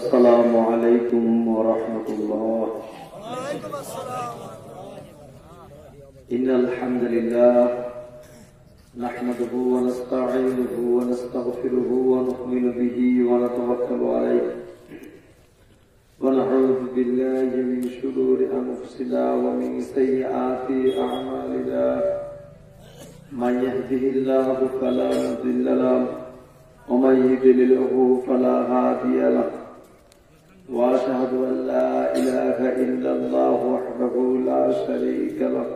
السلام عليكم ورحمة الله. إن الحمد لله نحمده ونستعينه ونستغفره ونؤمن به ونتوكل عليه ونعوذ بالله من شرور أنفسنا ومن سيئات أعمالنا. من يهده الله فلا مضل له ومن يضلله فلا هادي له. وأشهد أن لا إله إلا الله وحده لا شريك له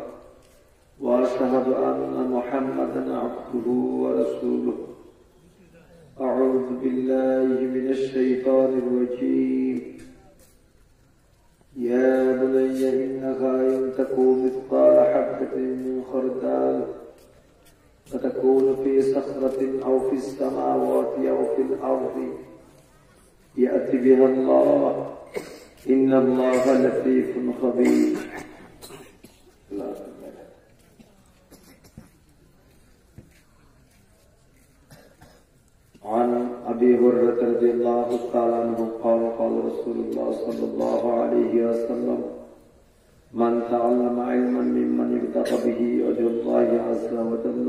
وأشهد أن محمدا عبده ورسوله. أعوذ بالله من الشيطان الرجيم. يا بني إنها إن تكن مثقال حبة من خردل فتكون في صخرة أو في السماوات أو في الأرض يأتي بها الله إن الله لطيف خبير. عن أبي هريرة رضي الله تعالى عنه قال قال رسول الله صلى الله عليه وسلم من تعلم علما ممن ابتغى به وجه الله عز وجل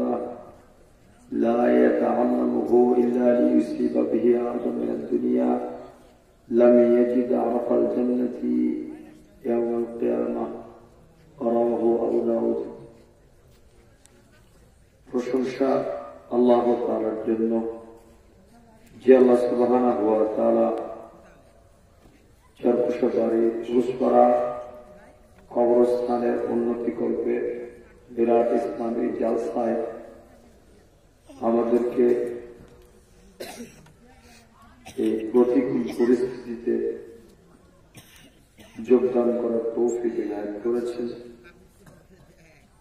لا يتعلمه إلا ليصيب به عرض من الدنيا لم يجد عرف الجنة يوم القيامة. رواه أبو داود. প্রশংসা আল্লাহ তাআলার জন্য যে আল্লাহ সুবহানাহু ওয়া তাআলা চরকুশবাড়ি ঘুষপাড়া কবরস্থানের উন্নতি করবে বিরাট ইসলামী জালসায় আমাদেরকে এই প্রতিকূল পরিস্থিতিতে যোগদান করার তৌফিক এনায়েত করেছেন।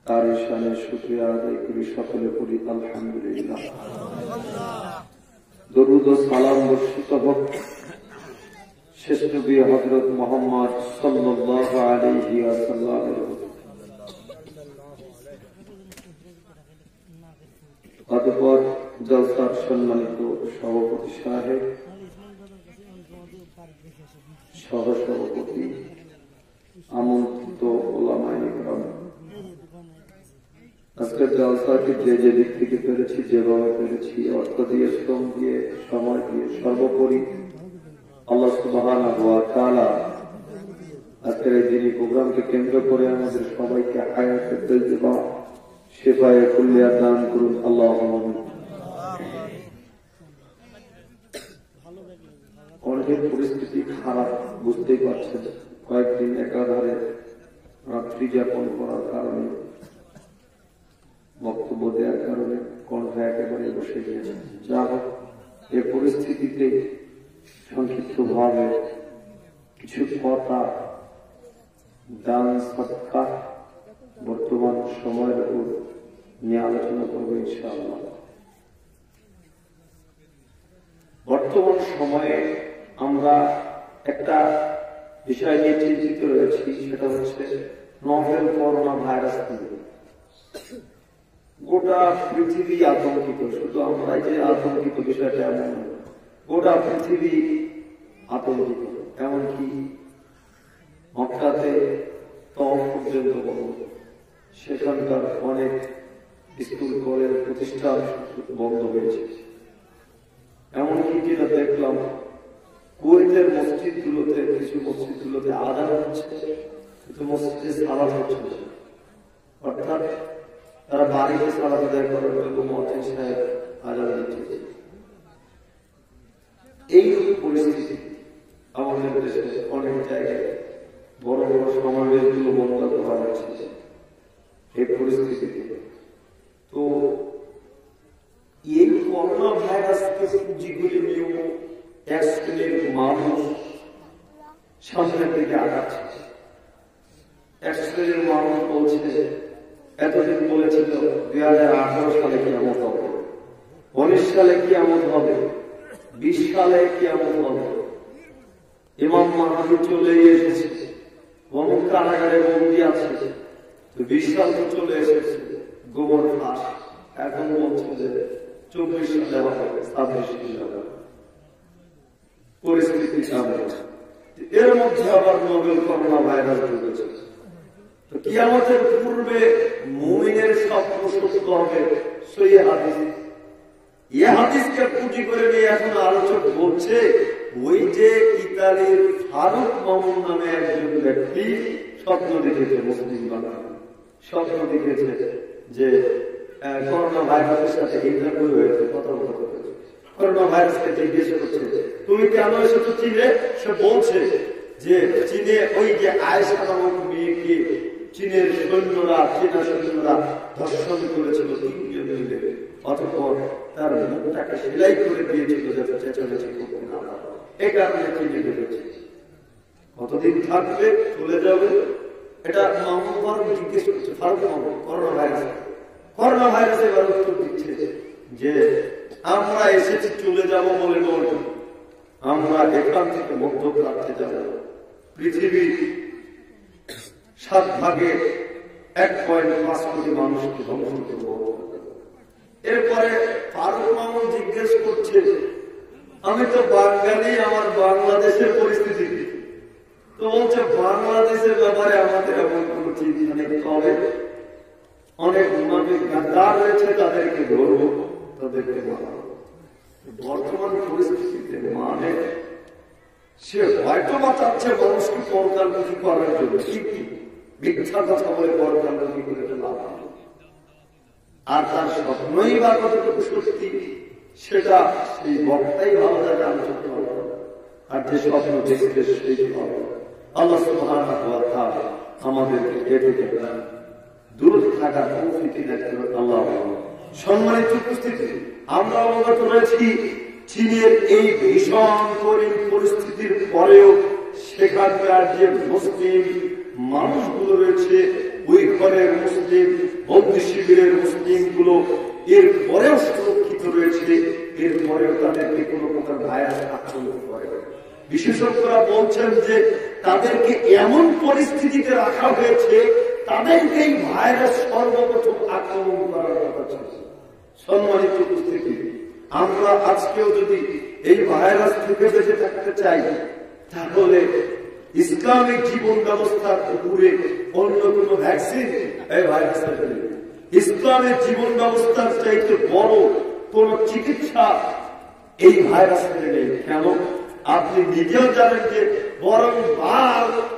তার শানে শুকরিয়া আদায় করি, সকলে করি আলহামদুলিল্লাহ। দরুদ ও সালাম বর্ষিত হোক শেষ নবী হযরত মুহাম্মদ সাল্লাল্লাহু আলাইহি ওয়াসাল্লামের উপর। অতঃপর জলসার সম্মানিত সভাপতি সাহেব, সহসভাপতি, আমন্ত্রিত ওলামায়ে কেরাম, আজকের জলসাকে যে যে দিক থেকে পেরেছি, যেভাবে পেরেছি, অর্থ দিয়ে, শ্রম দিয়ে, সময় দিয়ে, সর্বোপরি আল্লাহ সুবহানাহু ওয়া তাআলা আজকের এই দিনী প্রোগ্রামকে কেন্দ্র করে আমাদের সবাইকে হায়াতে তাইয়্যিবা শিফায়ে কুল্লিয়া দান করুন আল্লাহুম্মা আমিন। অনেকের পরিস্থিতি খারাপ, বুঝতেই পারছেন। কয়েকদিন একাধারে রাত্রি যাপন করার কারণে, বক্তব্য দেওয়ার কারণে কণ্ঠ একেবারে বসে গিয়েছে। যা হোক, এই পরিস্থিতিতে সংক্ষিপ্তভাবে কিছু কথা দান সদকা বর্তমান সময়ের উপর নিয়ে আলোচনা করবো ইনশাআল্লাহ। বর্তমান সময়ে আমরা একটা বিষয় নিয়ে চিন্তিত রয়েছি, সেটা হচ্ছে নভেল করোনা ভাইরাস নিয়ে। গোটা পৃথিবী আতঙ্কিত, শুধু আমরা যে আতঙ্কিত বিষয়টা এমন, গোটা পৃথিবী আতঙ্কিত। এমনকি মক্কাতে তওয়াফ পর্যন্ত বন্ধ, সেখানকার অনেক স্কুল কলেজ প্রতিষ্ঠান বন্ধ হয়েছে। এমনকি যেটা দেখলাম কুয়েতের মসজিদগুলোতে, কিছু মসজিদগুলোতে আযান হচ্ছে কিন্তু মসজিদে সালাত হচ্ছে না। অর্থাৎ তারা বাড়িতে সালাত আদায় করার জন্য মুয়াজ্জিন সাহেব আযান দিচ্ছে। এই পরিস্থিতি আমাদের দেশে অনেক জায়গায় বড় বড় সমাবেশগুলো বন্ধ করা হচ্ছে এই পরিস্থিতিতে। তো এই করোনা ভাইরাসকে যেগুলি নিয়ম এক শ্রেণীর মানুষ সামনের দিকে আগাচ্ছে। এক শ্রেণীর মানুষ বলছে, এতদিন বলেছিল 2018 সালে কিয়ামত হবে, 19 সালে কিয়ামত হবে, 20 সালে কিয়ামত হবে, ইমাম মাহদী চলে এসেছে, অমুক কারাগারে বন্দী আছে, 20 সাল তো চলে এসেছে, গোবর ফাঁস, এখন বলছে যে 24 সালে হবে, 26 সালে হবে। পরিস্থিতি সামনে। এর মধ্যে আবার নোবেল করোনা ভাইরাস ঢুকেছে। তো কিয়ামতের পূর্বে মুমিনের স্বপ্ন সত্য হবে, সই হাদিস। এই হাদিসকে পুঁজি করে নিয়ে এখন আলোচক বলছে, ওই যে ইতালির ফারুক মামুন নামে একজন ব্যক্তি স্বপ্ন দেখেছে, মুসলিম বাংলা স্বপ্ন দেখেছে যে করোনা ভাইরাসের সাথে ইন্টারভিউ হয়েছে, কথা বলতে হয়েছে। করোনা ভাইরাসকে জিজ্ঞেস করছে, তুমি কেন এসেছো চীনে? সে বলছে যে চীনে ওই যে আয়েশা নামক মেয়েকে চীনের সৈন্যরা, চীনা সৈন্যরা ধর্ষণ করেছিল 3 জন মিলে, অতঃপর তার মুখটাকে সেলাই করে দিয়েছিল যাতে চেঁচামেচি করতে না পারে। এই কারণে চীনে ঢুকেছে। কতদিন থাকবে, চলে যাবে, এটা মামুন ফারুক জিজ্ঞেস করছে। ফারুক মামুন করোনা ভাইরাস এবার উত্তর দিচ্ছে যে আমরা এসেছি চলে যাব বলে নয়, আমরা এখান থেকে মধ্যপ্রাচ্যে যাব। পৃথিবী 7 ভাগে 1.5 কোটি মানুষকে ধ্বংস করব। এরপরে ফারুক মামুন জিজ্ঞেস করছে, আমি তো বাঙালি, আমার বাংলাদেশের পরিস্থিতি তো বলছে, বাংলাদেশের ব্যাপারে আমাদের এমন কোন চিন্তা নেই, তবে অনেক মুনাফিক গাদ্দার রয়েছে, তাদেরকে ধরব, তাদেরকে মারব। বর্তমান পরিস্থিতিতে মানে সে হয়তো বা চাচ্ছে মানুষকে পরকালমুখী করার জন্য, কিন্তু মিথ্যা কথা বলে পরকালমুখী করে লাভ, আর তার স্বপ্নই বা কতটুকু সত্যি সেটা সেই বক্তাই ভালো যাবে আলোচনা করবে, আর যে স্বপ্ন দেখবে সেই ভালো। আল্লাহ সুবহানাহু ওয়া তাআলা আমাদেরকে এ থেকে দূরে থাকার তৌফিক দান করুন। আল্লাহ। সম্মানিত উপস্থিতি, আমরা অবগত রয়েছি চীনের এই ভীষণ কঠিন পরিস্থিতির পরেও সেখানকার যে মুসলিম মানুষগুলো রয়েছে, ওই ঘরের মুসলিম, বন্দি শিবিরের মুসলিম গুলো এরপরেও সুরক্ষিত রয়েছে, এরপরেও তাদেরকে কোন প্রকার ভাইরাস আক্রমণ করে। বিশেষজ্ঞরা বলছেন যে তাদেরকে এমন পরিস্থিতিতে রাখা হয়েছে, তাদেরকেই ভাইরাস সর্বপ্রথম আক্রমণ করার কথা ছিল। সম্মানিত উপস্থিতি, আমরা আজকেও যদি এই ভাইরাস থেকে বেঁচে থাকতে চাই, তাহলে ইসলামিক জীবন ব্যবস্থার উপরে অন্য কোন ভ্যাকসিন এই ভাইরাসের ইসলামের জীবন ব্যবস্থার চাইতে বড় কোন চিকিৎসা এই ভাইরাসের নেই। কেন? আপনি নিজেও জানেন যে বরং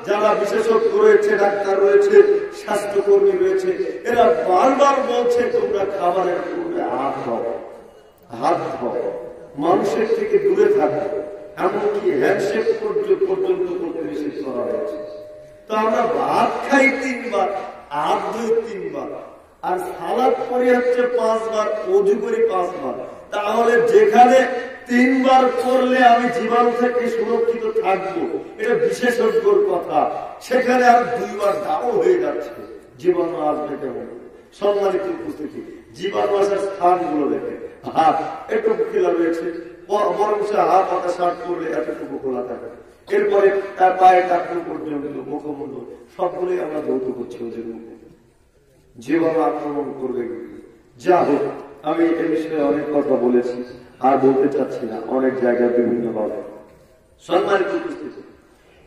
যারা বিশেষজ্ঞ রয়েছে, ডাক্তার রয়েছে, স্বাস্থ্যকর্মী রয়েছে, এরা বারবার বলছে তোমরা খাবারের পূর্বে হাত ধোও, মানুষের থেকে দূরে থাকো, এমনকি হ্যান্ডশেক পর্যন্ত করতে নিষেধ করা হয়েছে। তো আমরা ভাত খাই 3 বার, হাত ধুই 3 বার, আর সালাদ পরে হচ্ছে 5 বার, ওযু করি 5 বার। তাহলে যেখানে 3 বার করলে আমি জীবাণু থেকে সুরক্ষিত থাকবো, এটা বিশেষজ্ঞর কথা, সেখানে আর 2 বার ডাবল হয়ে যাচ্ছে, জীবাণু আসবে কেমন? সম্মানিত উপস্থিতি, জীবাণু আসার স্থানগুলো দেখে হাত এটুকু খোলা রয়েছে, বরং সে হাত পাতা শার্ট করলে এতটুকু খোলা থাকে, এরপরে তার পায়ের টাকনু পর্যন্ত, মুখমণ্ডল সবগুলোই আমরা ধৌত করছি ওদের মুখে। জীবাণু আক্রমণ করবে। যা হোক, আমি এ বিষয়ে অনেক কথা বলেছি, আর বলতে চাচ্ছি না, অনেক জায়গায় বিভিন্ন ভাবে। সম্মানিত উপস্থিতি,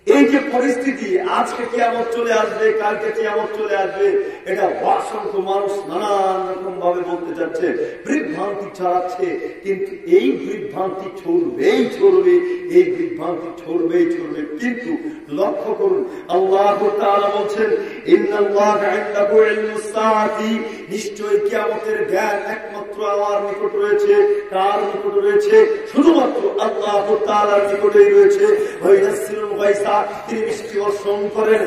এই যে পরিস্থিতি, আজকে কিয়ামত চলে আসবে, কালকে কিয়ামত চলে আসবে, এটা অসংখ্য মানুষ নানান রকম ভাবে বলতে যাচ্ছে, বিভ্রান্তি ছড়াচ্ছে, কিন্তু এই বিভ্রান্তি ছড়বে, এই বিভ্রান্তি ছড়বেই। কিন্তু লক্ষ্য করুন, আল্লাহ তাআলা বলছেন, ইন্নাল্লাহা ইনদাহু ইলমুস সাআতি, নিশ্চয়ই কিয়ামতের জ্ঞান একমাত্র আমার নিকট রয়েছে। কার নিকট রয়েছে? শুধুমাত্র আল্লাহ তাআলার নিকটেই রয়েছে। ওয়াইনাসিলুল গায়সা, তিনি বৃষ্টি বর্ষণ করেন।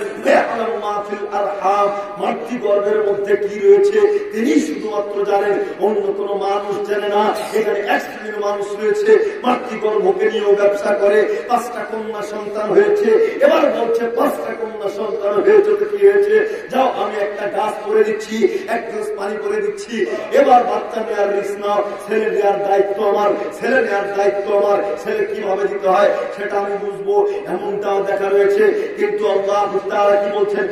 মাতৃগর্ভের মধ্যে কি রয়েছে তিনি শুধুমাত্র জানেন, অন্য কোন মানুষ জানে না। এখানে 1 শ্রেণীর মানুষ রয়েছে, মাতৃগর্ভকে নিয়েও ব্যবসা করে। 5টা কন্যা সন্তান হয়েছে, এবার বলছে 5টা কন্যা সন্তান হয়েছে তো কি হয়েছে, যাও আমি একটা গাছ করে দিচ্ছি, এক পানি করে দিচ্ছি, এবার বাচ্চা নেওয়ার রিস্ক নাও, ছেলে নেওয়ার দায়িত্ব আমার, ছেলে নেওয়ার দায়িত্ব আমার, ছেলে কিভাবে দিতে হয় সেটা আমি বুঝবো, এমনটাও দেখা রয়েছে। কিন্তু আল্লাহ তাআলা কি বলছেন,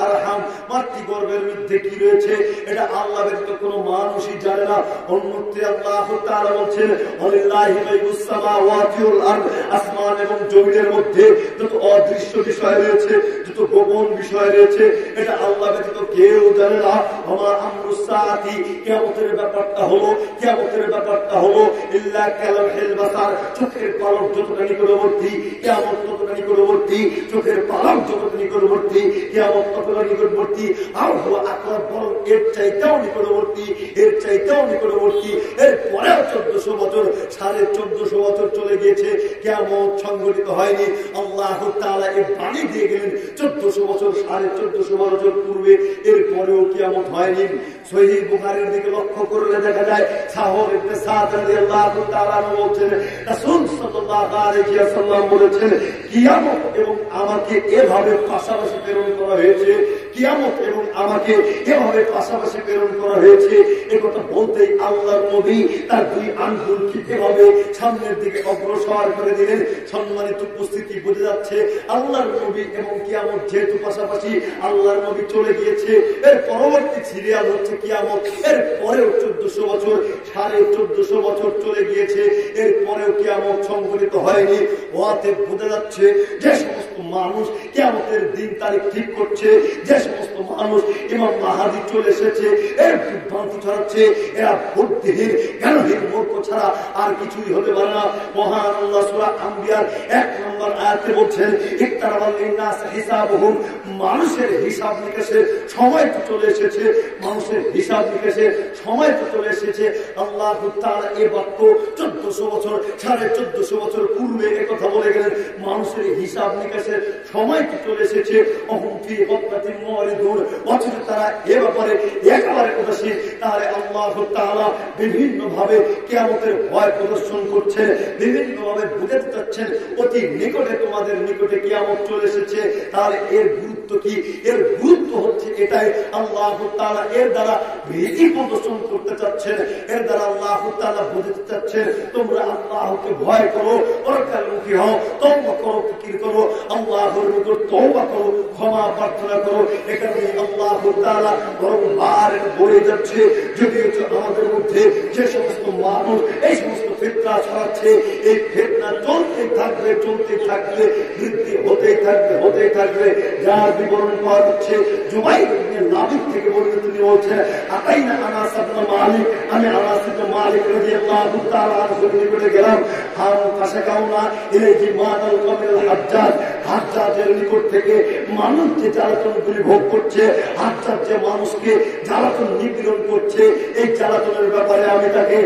আরহাম, মাতৃগর্ভের মধ্যে কি রয়েছে এটা আল্লাহ ব্যতীত কোনো মানুষই জানে না। অন্যত্রে আল্লাহ তাআলা বলছেন, ওয়ালিল্লাহি গায়বুস সামাওয়াতি ওয়াল আরদ, আসমান এবং জমিনের মধ্যে যত অদৃশ্য বিষয় রয়েছে, যত গোপন বিষয় রয়েছে, এটা আল্লাহ ব্যতীত কেউ জানে না। ওমা আমরুস সাআতি, কিয়ামতের ব্যাপারটা হলো, কিয়ামতের ব্যাপারটা হলো ইল্লা কালামহিল বাসার, চোখের পলক যতটা নিকটবর্তী, কিয়ামত ততটা নিকটবর্তী, চোখের পলক যতটা নিকটবর্তী, কিয়ামত ততটা নিকটবর্তী। আর হলো আকরাব, বরং এর চাইতেও নিকটবর্তী, এর চাইতেও নিকটবর্তী। এরপরেও 1400 বছর, 1450 বছর চলে গিয়েছে, কিয়ামত সংঘটিত হয়নি। আল্লাহ তাআলা এই বাণী দিয়ে গেলেন 1400 বছর, 1450 বছর পূর্বে, এরপরেও কিয়ামত হয়নি। সহিহ বুখারীর দিকে লক্ষ্য করলে দেখা যায়, সাহর ইবনে সাদ রাদিয়াল্লাহু তাআলা বলেছেন, রাসূল সাল্লাল্লাহু আলাইহি ওয়াসাল্লাম বলেছেন, কিয়ামত এবং আমাকে এভাবে পাশাপাশি প্রেরণ করা হয়েছে, কিয়ামত এবং আমাকে এভাবে পাশাপাশি প্রেরণ করা হয়েছে। একথা বলতেই আল্লাহর নবী তার 2 আঙ্গুলকে এভাবে সামনের দিকে অগ্রসর করে দিলেন। সম্মানিত উপস্থিতি, বোঝা যাচ্ছে আল্লাহর নবী এবং কিয়ামত যেহেতু পাশাপাশি, আল্লাহর নবী চলে গিয়েছে, এর পরবর্তী সিরিয়াল হচ্ছে কিয়ামত। এর পরেও 1400 বছর, 1450 বছর চলে গিয়েছে, এর পরেও কিয়ামত সংঘটিত হয়নি। ওয়াতে বোঝা যাচ্ছে যে সমস্ত মানুষ কিয়ামতের দিন তারিখ ঠিক করছে, যে সমস্ত মানুষ ইমাম মাহাদি চলে এসেছে, এর বিভ্রান্তি ছড়াচ্ছে, এরা বুদ্ধিহীন, জ্ঞানহীন, মূর্খ ছাড়া আর কিছুই হতে পারে না। মহান আল্লাহ সূরা আম্বিয়ার 1 নম্বর আয়াতে বলছেন, ইকতারাবাল লিন্নাস হিসাবুহুম, মানুষের হিসাব নিকাশের সময় তো চলে এসেছে, মানুষের হিসাব নিকাশের সময় তো চলে এসেছে। আল্লাহ তাআলা এই বাক্য 1400 বছর, 1450 বছর পূর্বে একথা বলে গেলেন, মানুষের হিসাব নিকাশের সময় তো চলে এসেছে। অহুমফি ওয়াক্তাতিন মুরিদুন, অথচ তারা এ ব্যাপারে একেবারে উদাসীন। তাহলে আল্লাহ তাআলা বিভিন্ন ভাবে কিয়ামতের ভয় প্রদর্শন করছেন, বিভিন্ন ভাবে বুঝাতে চাচ্ছেন অতি নিকটে, তোমাদের নিকটে কিয়ামত চলে এসেছে। তাহলে এর গুরুত্ব কি? এর গুরুত্ব হচ্ছে এটাই, আল্লাহ তাআলা এর দ্বারা ভীতি প্রদর্শন করতে চাচ্ছেন, এর দ্বারা আল্লাহ তাআলা বুঝাতে চাচ্ছেন তোমরা আল্লাহকে ভয় করো, পরকালমুখী হও, তওবা করো, ফিকির করো, আল্লাহর নিকট তওবা করো, ক্ষমা প্রার্থনা করো। এখানে আল্লাহ তাআলা বারবার বলে যাচ্ছে, যদিও আমাদের মধ্যে যে সমস্ত মানুষ এই সমস্ত ফিতনা ছড়াচ্ছে, এই ফিতনা চলতে থাকবে, চলতে থাকবে, বৃদ্ধি হতেই থাকবে, হতেই থাকবে। যার বিবরণ পাওয়া যাচ্ছে জুবাইর ইবনে নাবিক থেকে বলতে, তিনি বলছেন, আতাইনা আনাস ইবনে মালিক, আমি আনাস ইবনে মালিক রাদিয়াল্লাহু তাআলা আনহুর নিকটে গেলাম। হাম ফাশাকাউনা ইলাইহি মাদাল কমিল হাজ্জাজ, হাজ্জাজের নিকট থেকে মানুষ যে জ্বালাতনগুলি ভোগ করছে, হাজ্জাজ যে মানুষকে জ্বালাতন নিপীড়ন করছে, এই জ্বালাতনের ব্যাপারে আমি তাকে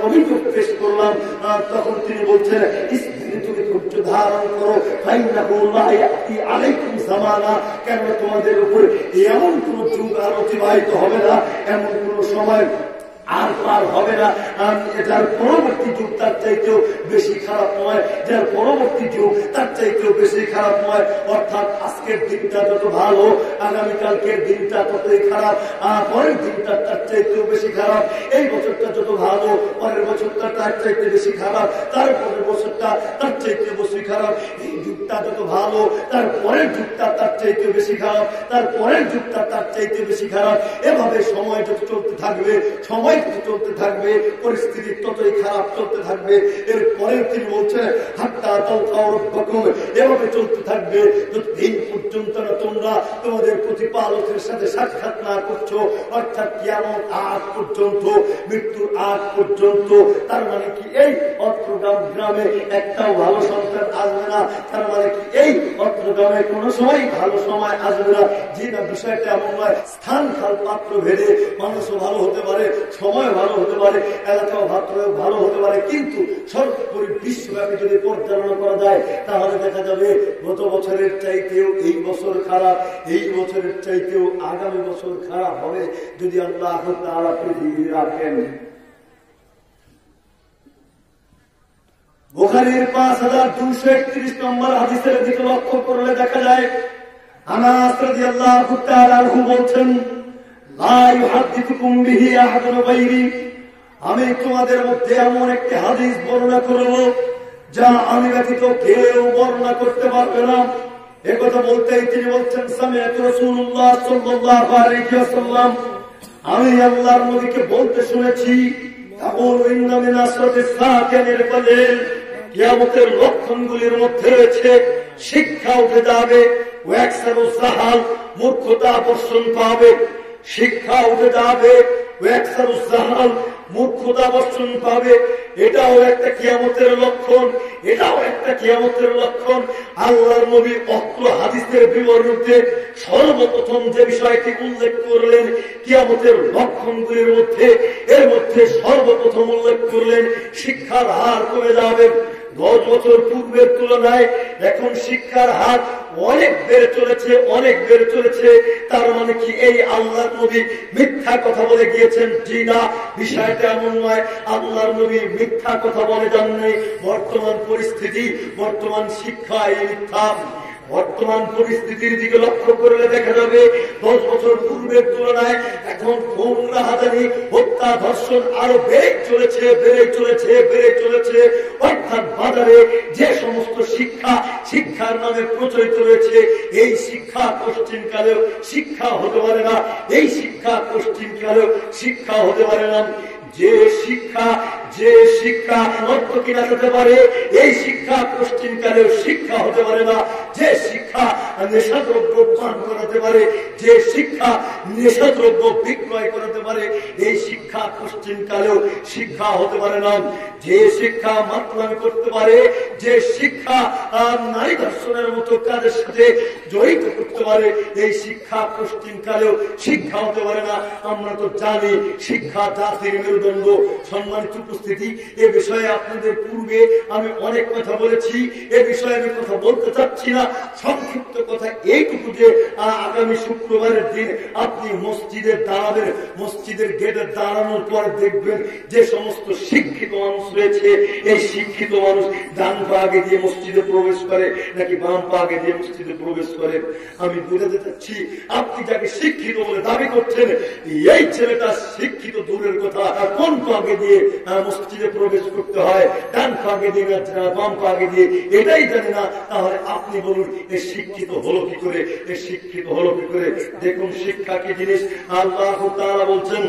অভিযোগ পেশ করলাম। তখন তিনি বলছেন, তুমি ধৈর্য ধারণ করো, কেন তোমাদের উপর এমন কোন যুগ আর অতিবাহিত হবে না, এমন কোন সময় আর পার হবে না, যার পরবর্তী যুগ তার চাইতেও বেশি খারাপ নয়, যার পরবর্তী যুগ তার চাইতেও বেশি খারাপ নয়। অর্থাৎ আজকের দিনটা যত ভালো, আগামীকালকের দিনটা ততই খারাপ, আর পরের দিনটা তার চাইতেও বেশি খারাপ। এই বছরটা যত ভালো, পরের বছরটা তার চাইতে বেশি খারাপ, তার পরের বছরটা তার চাইতে বেশি খারাপ। এই যুগটা যত ভালো, তার পরের যুগটা তার চাইতে বেশি খারাপ, তার পরের যুগটা তার চাইতে বেশি খারাপ। এভাবে সময় যত চলতে থাকবে, সময় চলতে থাকবে, পরিস্থিতি ততই খারাপ চলতে থাকবে। এর পরেও তিনি বলছেন, হাত্তা তালকাউ রাব্বাকুম, এভাবে চলতে থাকবে যতদিন পর্যন্ত না তোমরা তোমাদের প্রতিপালকের সাথে সাক্ষাৎ না করছো, অর্থাৎ কিয়ামত আগ পর্যন্ত, মৃত্যুর আগ পর্যন্ত। তার মানে কি এই অত্রগ্রাম গ্রামে একটাও ভালো সন্তান আসবে না, তার মানে কি এই অত্রগ্রামে কোনো সময় ভালো সময় আসবে না। যে না, বিষয়টা এমন নয়, স্থান কাল পাত্র ভেদে মানুষও ভালো হতে পারে, সময় ভালো হতে পারে, এলাকাও ভালো হতে পারে, কিন্তু সর্বোপরি বিশ্বব্যাপী যদি পরিচালনা করা যায় তাহলে দেখা যাবে গত বছরের চাইতেও এই বছর খারাপ, এই বছরের চাইতেও আগামী বছর খারাপ হবে যদি আল্লাহ তাআলা পৃথিবী রাখেন। বুখারীর 5231 নম্বর হাদিসের দিকে লক্ষ্য করলে দেখা যায়, আনাস রাদিয়াল্লাহু তাআলা আনহু বলছেন, লা ইউহাদ্দিথুকুম বিহি আহাদুন গায়রি, আমি তোমাদের মধ্যে এমন একটি হাদিস বর্ণনা করব যা আমি ব্যতীত কেউ বর্ণনা করতে পারবে না। একথা বলতেই তিনি বলছেন, সামিআতু রাসূলুল্লাহ সাল্লাল্লাহু আলাইহি ওয়াসাল্লাম, আমি আল্লাহর নবীকে বলতে শুনেছি, তাকুলু ইন্না মিন আসরাতিস সাআতিল কালিল, কিয়ামতের লক্ষণগুলির মধ্যে রয়েছে শিক্ষা উঠে যাবে, ওয়াকসারু জাহাল, মূর্খতা বর্ষণ পাবে। শিক্ষা উঠে যাবে, ওয়াকসারু জাহাল, মূর্খতা বর্ষণ পাবে। এটাও একটা কিয়ামতের লক্ষণ, এটাও একটা কিয়ামতের লক্ষণ। আল্লাহর নবী অত্র হাদিসের বিবরণীতে সর্বপ্রথম যে বিষয়টি উল্লেখ করলেন কিয়ামতের লক্ষণগুলির মধ্যে, এর মধ্যে সর্বপ্রথম উল্লেখ করলেন শিক্ষার হার কমে যাবে। 10 বছর পূর্বের তুলনায় এখন শিক্ষার হার অনেক বেড়ে চলেছে, অনেক বেড়ে চলেছে। তার মানে কি এই আল্লাহর নবী মিথ্যা কথা বলে গিয়েছেন? জি না, বিষয়টা এমন নয়। আল্লাহর নবী মিথ্যা কথা বলে যান নাই। বর্তমান পরিস্থিতি, বর্তমান শিক্ষা এই মিথ্যা। বর্তমান পরিস্থিতির দিকে লক্ষ্য করলে দেখা যাবে 10 বছর পূর্বের তুলনায় এখন খুন, রাহাজানি, হত্যা, ধর্ষণ আরো বেড়ে চলেছে, বেড়ে চলেছে, বেড়ে চলেছে। অর্থাৎ বাজারে যে সমস্ত শিক্ষা, শিক্ষার নামে প্রচলিত রয়েছে, এই শিক্ষা পশ্চিমকালেও শিক্ষা হতে পারে না, এই শিক্ষা পশ্চিমকালেও শিক্ষা হতে পারে না। যে শিক্ষা, যে শিক্ষা অর্থ কিনা হতে পারে, এই শিক্ষা পশ্চিমকালেও শিক্ষা হতে পারে না। যে শিক্ষা নেশাদ্রব্য পান করাতে পারে, যে শিক্ষা নেশাদ্রব্য বিক্রয় করাতে পারে, এই শিক্ষা পশ্চিমকালেও শিক্ষা হতে পারে না। যে শিক্ষা মাতলামি করতে পারে, যে শিক্ষা নারী ধর্ষণের মতো কাজের সাথে জড়িত করতে পারে, এই শিক্ষা পশ্চিমকালেও শিক্ষা হতে পারে না। আমরা তো জানি শিক্ষা জাতির মেরুদণ্ড। সম্মানিত উপস্থিতি, এ বিষয়ে আপনাদের পূর্বে আমি অনেক কথা বলেছি, এ বিষয়ে আমি কথা বলতে চাচ্ছি না। সংক্ষিপ্ত কথা এইটুকু যে আগামী শুক্রবারের দিন আপনি মসজিদে দাঁড়াবেন, মসজিদের গেটে দাঁড়ানোর পর দেখবেন যে সমস্ত শিক্ষিত মানুষ রয়েছে, এই শিক্ষিত মানুষ ডান পা আগে দিয়ে মসজিদে প্রবেশ করে নাকি বাম পা আগে দিয়ে মসজিদে প্রবেশ করে। আমি বুঝাতে চাচ্ছি, আপনি যাকে শিক্ষিত বলে দাবি করছেন, এই ছেলেটা শিক্ষিত দূরের কথা, কোন পাগে দিয়ে মসজিদে প্রবেশ করতে হয়, ডান পাগে দিয়ে না বাম পাগে দিয়ে, এটাই জানে না। তাহলে আপনি বলুন এ শিক্ষিত হলো কি করে, এ শিক্ষিত হলো কি করে? দেখুন শিক্ষা কি জিনিস। আল্লাহ তাআলা বলছেন,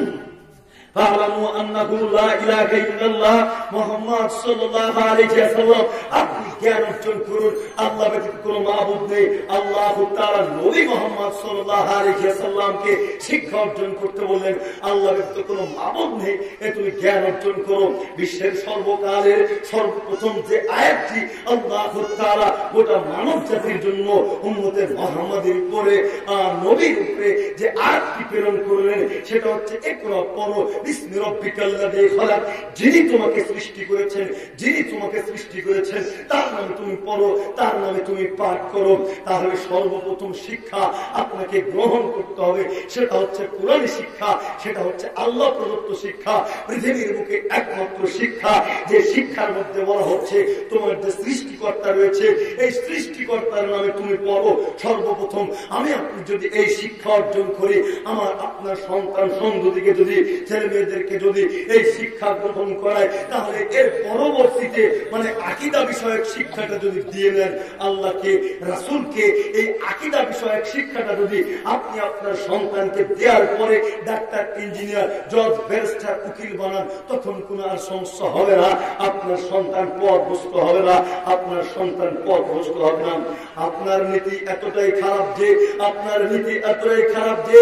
আপনি জ্ঞান অর্জন করুন, আল্লাহ ব্যতীত কোন মাবুদ নেই। আল্লাহ তাআলা নবী মুহাম্মদ সাল্লাল্লাহু আলাইহি ওয়াসাল্লামকে শিক্ষা অর্জন করতে বললেন, আল্লাহ ব্যতীত কোন মাবুদ নেই, এ তুমি জ্ঞান অর্জন করো। বিশ্বের সর্বকালের সর্বপ্রথম যে আয়াতটি আল্লাহ তাআলা গোটা মানব জাতির জন্য উম্মতে মুহাম্মাদের উপরে, নবীর উপরে যে আয়াতটি প্রেরণ করলেন, সেটা হচ্ছে ইকরা পড়ো বিসমি রাব্বিকাল্লাযী খালাক। যিনি তোমাকে সৃষ্টি করেছেন, যিনি তোমাকে সৃষ্টি করেছেন তার নামে তুমি পড়ো, তার নামে তুমি পাঠ করো। তাহলে সর্বপ্রথম শিক্ষা আপনাকে গ্রহণ করতে হবে, সেটা হচ্ছে কোরআনী শিক্ষা, সেটা হচ্ছে আল্লাহ প্রদত্ত শিক্ষা, পৃথিবীর বুকে একমাত্র শিক্ষা, যে শিক্ষার মধ্যে বলা হচ্ছে তোমার যে সৃষ্টিকর্তা রয়েছে, এই সৃষ্টিকর্তার নামে তুমি পড়ো। সর্বপ্রথম আমি আপনি যদি এই শিক্ষা অর্জন করি, আমার আপনার সন্তান সন্ততিকে যদি, ছেলে মেয়েদেরকে যদি এই শিক্ষা গ্রহণ করায়, তাহলে এর পরবর্তীতে মানে আকীদা বিষয়ক শিক্ষাটা যদি দিয়ে নেন, আল্লাহকে, রাসূলকে এই আকীদা বিষয়ক শিক্ষাটা যদি আপনি আপনার সন্তানকে দেওয়ার পরে ডাক্তার, ইঞ্জিনিয়ার, জজ, ব্যারিস্টার, উকিল বানান, তখন কোন আর সমস্যা হবে না। আপনার সন্তান পথভ্রষ্ট হবে না, আপনার সন্তান পথভ্রষ্ট হবে না। আপনার নীতি এতটাই খারাপ যে, আপনার নীতি এতটাই খারাপ যে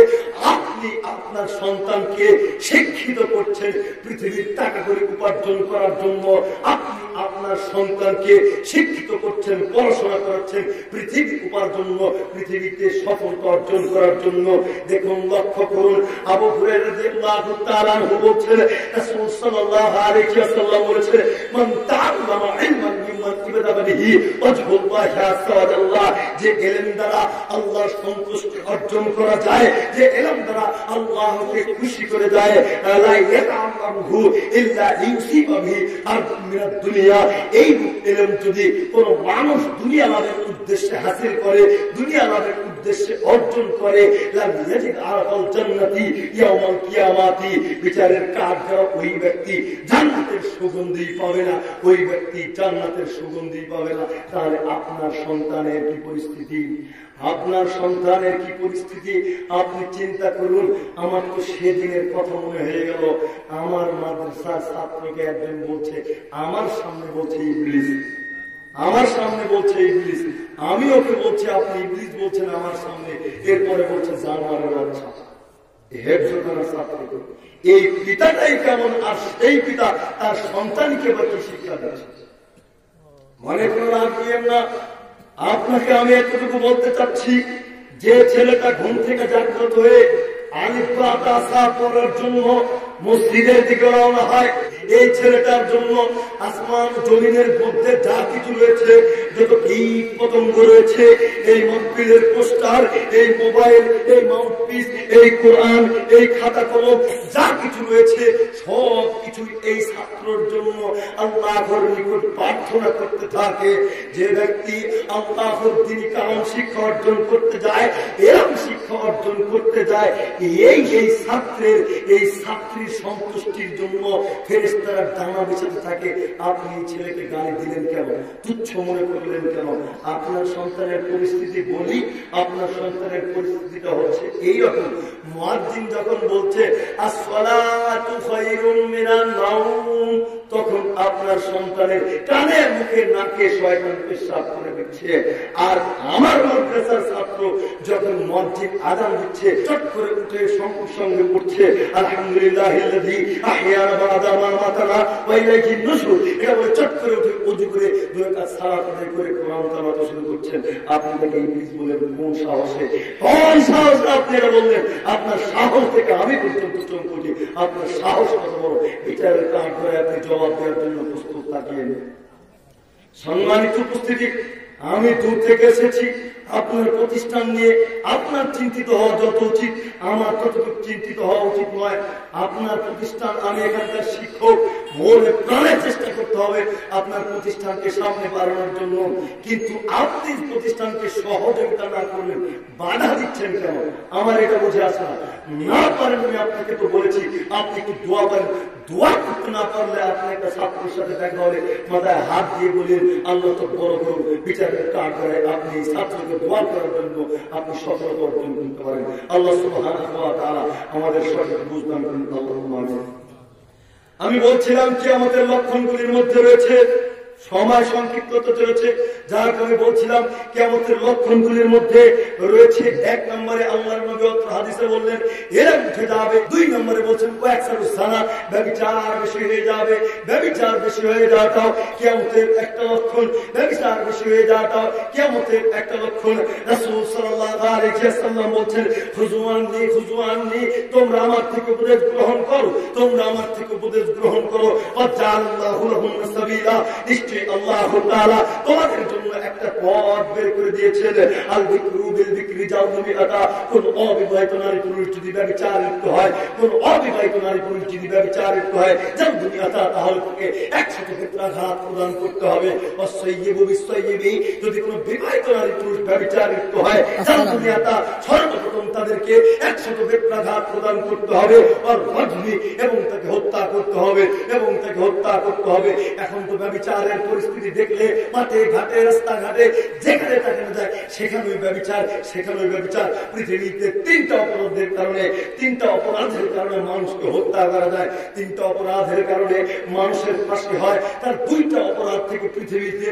আপনি আপনার সন্তানকে শিক্ষিত করছেন পৃথিবীর টাকা করে উপার্জন করার জন্য, আপনি আপনার সন্তানকে শিক্ষিত করছেন, পড়াশোনা করাচ্ছেন পৃথিবী উপার্জন, পৃথিবীতে সফলতা অর্জন করার জন্য। দেখুন, লক্ষ্য করুন, আবু হুরায়রা রাদিয়াল্লাহু তাআলা আনহু বলেছেন, রাসূল সাল্লাল্লাহু আলাইহি ওয়াসাল্লাম বলেছেন, মান তাআল্লামা ইলমান মিম্মান ইবাদা বিহি ওয়াজহুল্লাহি আযওয়াজাল্লাহ, যে ইলম দ্বারা আল্লাহর সন্তুষ্টি অর্জন করা যায়, যে ইলম দ্বারা আল্লাহকে খুশি করে যায়, লা ইয়াতাআল্লামু ইল্লা লিউসিবা বিহি আরদুম মিনাদ দুনিয়া, এই ইলম যদি কোন মানুষ দুনিয়া লাভের উদ্দেশ্যে হাসিল করে, দুনিয়া লাভের উদ্দেশ্যে অর্জন করে বিচারের কাজ দ্বারা ওই ব্যক্তি জান্নাতের সুগন্ধি পাবে না, ওই ব্যক্তি জান্নাতের সুগন্ধি পাবে না। তাহলে আপনার সন্তানের কি পরিস্থিতি, আপনার সন্তানের কি পরিস্থিতি আপনি চিন্তা করুন। আমার তো সেদিনের কথা মনে হয়ে গেল, আমার মাদ্রাসার ছাত্রকে একজন বলছে, আমার সামনে বলছে ইবলিস, আমার সামনে বলছে ইবলিস, আমি ওকে বলছি আপনি ইবলিস বলছেন আমার সামনে, এরপরে বলছে জানোয়ারের বাচ্চা। এই পিতাটাই কেমন, আর সেই পিতা তার সন্তানকে বা কি শিক্ষা দিচ্ছে? মনে করে রাখবেন না। আপনাকে আমি এতটুকু বলতে চাচ্ছি, যে ছেলেটা ঘুম থেকে জাগ্রত হয়ে আলিফ বা তা সা পড়ার জন্য মসজিদের দিকে রওনা হয়, এই ছেলেটার জন্য আসমান জমিনের মধ্যে যা কিছু রয়েছে, যত কীট পতঙ্গ রয়েছে, এই মাহফিলের পোস্টার, এই মোবাইল, এই মাউথপিস, এই কোরআন, এই খাতা কলম, যা কিছু রয়েছে সব কিছু এই ছাত্রর জন্য আল্লাহর নিকট প্রার্থনা করতে থাকে। যে ব্যক্তি আল্লাহর দ্বীনি কালাম শিক্ষা অর্জন করতে যায়, এরকম শিক্ষা অর্জন করতে যায়, এই ছাত্রের, এই ছাত্রীর সন্তুষ্টির জন্য ফেরেশতারা ডানা বিছাতে থাকে। আপনি এই ছেলেকে গালি দিলেন কেন, তুচ্ছ মনে করলেন কেন? আপনার সন্তানের পরিস্থিতি বলি, আপনার সন্তানের পরিস্থিতিটা হচ্ছে এইরকম। মুয়াজ্জিন যখন বলছে আসসালাতু খায়রুম মিনান নাওম, তখন আপনার সন্তানের কানে মুখে নাকে শয়তান পেশাব করে দিচ্ছে। আর আমার মাদ্রাসার ছাত্র যখন মুয়াজ্জিন আযান দিচ্ছে, চট করে উঠে সঙ্গে সঙ্গে উঠছে আলহামদুলিল্লাহিল্লাযী আহইয়ানা বা'দা মা মাতানা ওয়া ইলাইহিন নুশুর, এটা বলে চট করে উঠে ওযু করে দুই রাকাত সালাত আদায় করে কোরআন তেলাওয়াত শুরু করছেন। আপনি তাকে ইবলিস বলেন কোন সাহসে, কোন সাহসে আপনি এটা বললেন? আপনার সাহস থেকে আমি পর্যন্ত চমকে উঠি। আপনার সাহস কত বড়, এটার কাজ করে আপনি জবাব দেওয়ার জন্য প্রস্তুত থাকেন। সম্মানিত উপস্থিতি, আমি দূর থেকে এসেছি। আপনার প্রতিষ্ঠান নিয়ে আপনার চিন্তিত হওয়া যত উচিত, আমার ততটুকু চিন্তিত হওয়া উচিত নয়। আপনার প্রতিষ্ঠান, আমি এখানকার শিক্ষক, মনে প্রাণে চেষ্টা করতে হবে আপনার প্রতিষ্ঠানকে সামনে বাড়ানোর জন্য। কিন্তু আপনি প্রতিষ্ঠানকে সহযোগিতা না করলেন, বাধা দিচ্ছেন কেন? আমার এটা বুঝে আসে না পারেন। আমি আপনাকে তো বলেছি আপনি একটু দোয়া করেন। দোয়া করতে না পারলে আপনি একটা ছাত্রের সাথে দেখা হলে মাথায় হাত দিয়ে বলেন আল্লাহ তো বড় করুন, বিচারের কাজ করে আপনি এই ছাত্রকে দোয়া করার জন্য আপনি সফলতা অর্জন করতে পারেন। আল্লাহ সুবহানাহু ওয়া তাআলা আমাদের সঠিক বুঝদান করুন। আল্লাহুম্মা আমিন। আমি বলছিলাম কিয়ামতের লক্ষণগুলির মধ্যে রয়েছে সময় সংক্ষিপ্ততা রয়েছে, যার কারণে বলছিলাম কিয়ামতের লক্ষণগুলির মধ্যে রয়েছে এক নম্বরে আল্লাহর নবী হাদিসে বললেন এরা উঠে যাবে। দুই নম্বরে বলছেন ওয়াকসারুস সানা, ব্যভিচার বেশি হয়ে যাবে। ব্যভিচার বেশি হয়ে যাওয়াটাও কিয়ামতের একটা লক্ষণ। ব্যভিচার বেশি হয়ে যাওয়াটাও কিয়ামতের একটা লক্ষণ। রাসূল সাল্লাল্লাহু আলাইহি ওয়াসাল্লাম বলছেন খুজুয়াননি, তোমরা আমার থেকে উপদেশ গ্রহণ করো, তোমরা আমার থেকে উপদেশ গ্রহণ করো। ওয়াজআলাল্লাহু লাহুম সাবিলা, আল্লাহ তাআলা তোমাদের জন্য একটা পথ বের করে দিয়েছেন। আল বিকরু বিল বিকরি জাওমিআতা, কোন অবিবাহিত নারী পুরুষ যদি ব্যভিচার লিপ্ত হয়, কোন অবিবাহিত নারী পুরুষ যদি ব্যভিচার লিপ্ত হয়, জাওমিআতা, তাহলে তাকে 100 বেত্রাঘাত প্রদান করতে হবে। ওয়াসাইয়্যিবু বিসাইয়্যিবি, যদি কোন বিবাহিত নারী পুরুষ ব্যভিচার লিপ্ত হয়, জাওমিআতা, সর্বপ্রথম তাদেরকে 100 বেত্রাঘাত প্রদান করতে হবে। আর রাজমি, এবং তাকে হত্যা করতে হবে, এবং তাকে হত্যা করতে হবে। এখন তো ব্যভিচারের পরিস্থিতি দেখলে মাঠে ঘাটে রাস্তাঘাটে যেখানে তাকানো যায় সেখানে ব্যভিচার, সেখানে ব্যভিচার। পৃথিবীতে তিনটা অপরাধের কারণে মানুষকে হত্যা করা যায়, তিনটা অপরাধের কারণে মানুষের ফাঁসি হয়। তার দুইটা অপরাধ থেকে পৃথিবীতে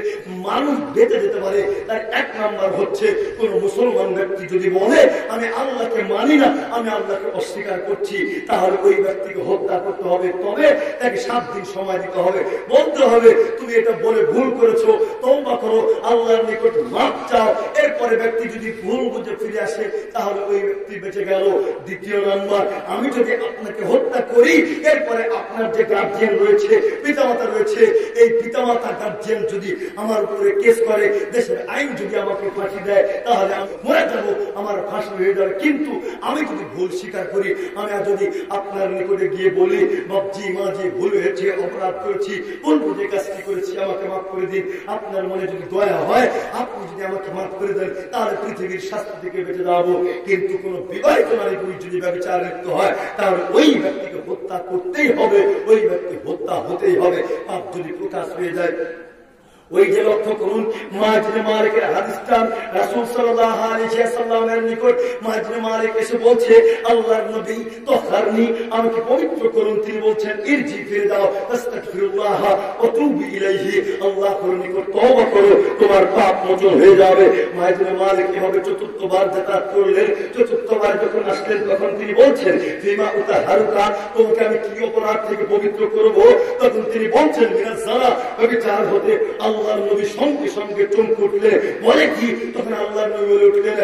মানুষ বেঁচে যেতে পারে। তার এক নাম্বার হচ্ছে কোন মুসলমান ব্যক্তি যদি বলে আমি আল্লাহকে মানি না, আমি আল্লাহকে অস্বীকার করছি, তাহলে ওই ব্যক্তিকে হত্যা করতে হবে। তবে তাকে 7 দিন সময় দিতে হবে, বলতে হবে তুমি এটা বলে ভুল করেছো, তওবা করো, আল্লাহর নিকট মাফ চাও। এরপরে ব্যক্তি যদি ভুল বুঝে ফিরে আসে তাহলে ওই ব্যক্তি বেঁচে গেল। দ্বিতীয় নাম্বার, আমি যদি আপনাকে হত্যা করি, এরপরে আপনার যে গার্জিয়ান রয়েছে, পিতামাতা রয়েছে, এই পিতামাতা গার্জিয়ান যদি আমার উপরে কেস করে, দেশের আইন যদি আমাকে ফাঁসি দেয়, তাহলে আমি মরে যাবো, আমার ফাঁসি হয়ে যাবে। কিন্তু আমি যদি ভুল স্বীকার করি, আমি যদি আপনার নিকটে গিয়ে বলি বাপজি মাজি ভুল হয়েছে, অপরাধ করেছি, বলবো যে কাজটি করেছি, আমাকে মাফ করে দিন, আপনার মনে যদি দয়া হয় আপনি যদি আমাকে মাফ করে দেন, তাহলে পৃথিবীর শাস্তি থেকে বেঁচে যাবো। কিন্তু কোন বিবাহিত নারী পুরুষ যদি ব্যভিচার লিপ্ত হয়, তাহলে ওই ব্যক্তিকে হত্যা করতেই হবে, ওই ব্যক্তি হত্যা হতেই হবে। পাপ যদি প্রকাশ হয়ে যায়, ওই যে লক্ষ্য করুন মাজিদ মালিকের হাদিসটা রাসূল সাল্লাল্লাহু আলাইহি ওয়াসাল্লামের নিকট মাজিদ মালিক এসে বলছে, আল্লাহর নবী তাহহারনি, আমাকে পবিত্র করুন। তিনি বলছেন ইরজি, ফিরে দাও, আস্তাগফিরুল্লাহ ওয়া তুবু ইলাইহি, আল্লাহর নিকট তওবা করো, তোমার পাপ মোচন হয়ে যাবে। মাজিদ মালিক এভাবে চতুর্থবার যাতায়াত করলেন। চতুর্থবার যখন আসলেন তখন তিনি বলছেন ফিমা উতাহারুকা, তোমাকে আমি কি অপরাধ থেকে পবিত্র করব? তখন তিনি বলছেন মিনাজ যানা, ব্যভিচার হতে। আল্লাহর নবী সঙ্গে সঙ্গে চমকে উঠলেন, বলে কি? তখন আল্লাহর নবী বলে উঠলেন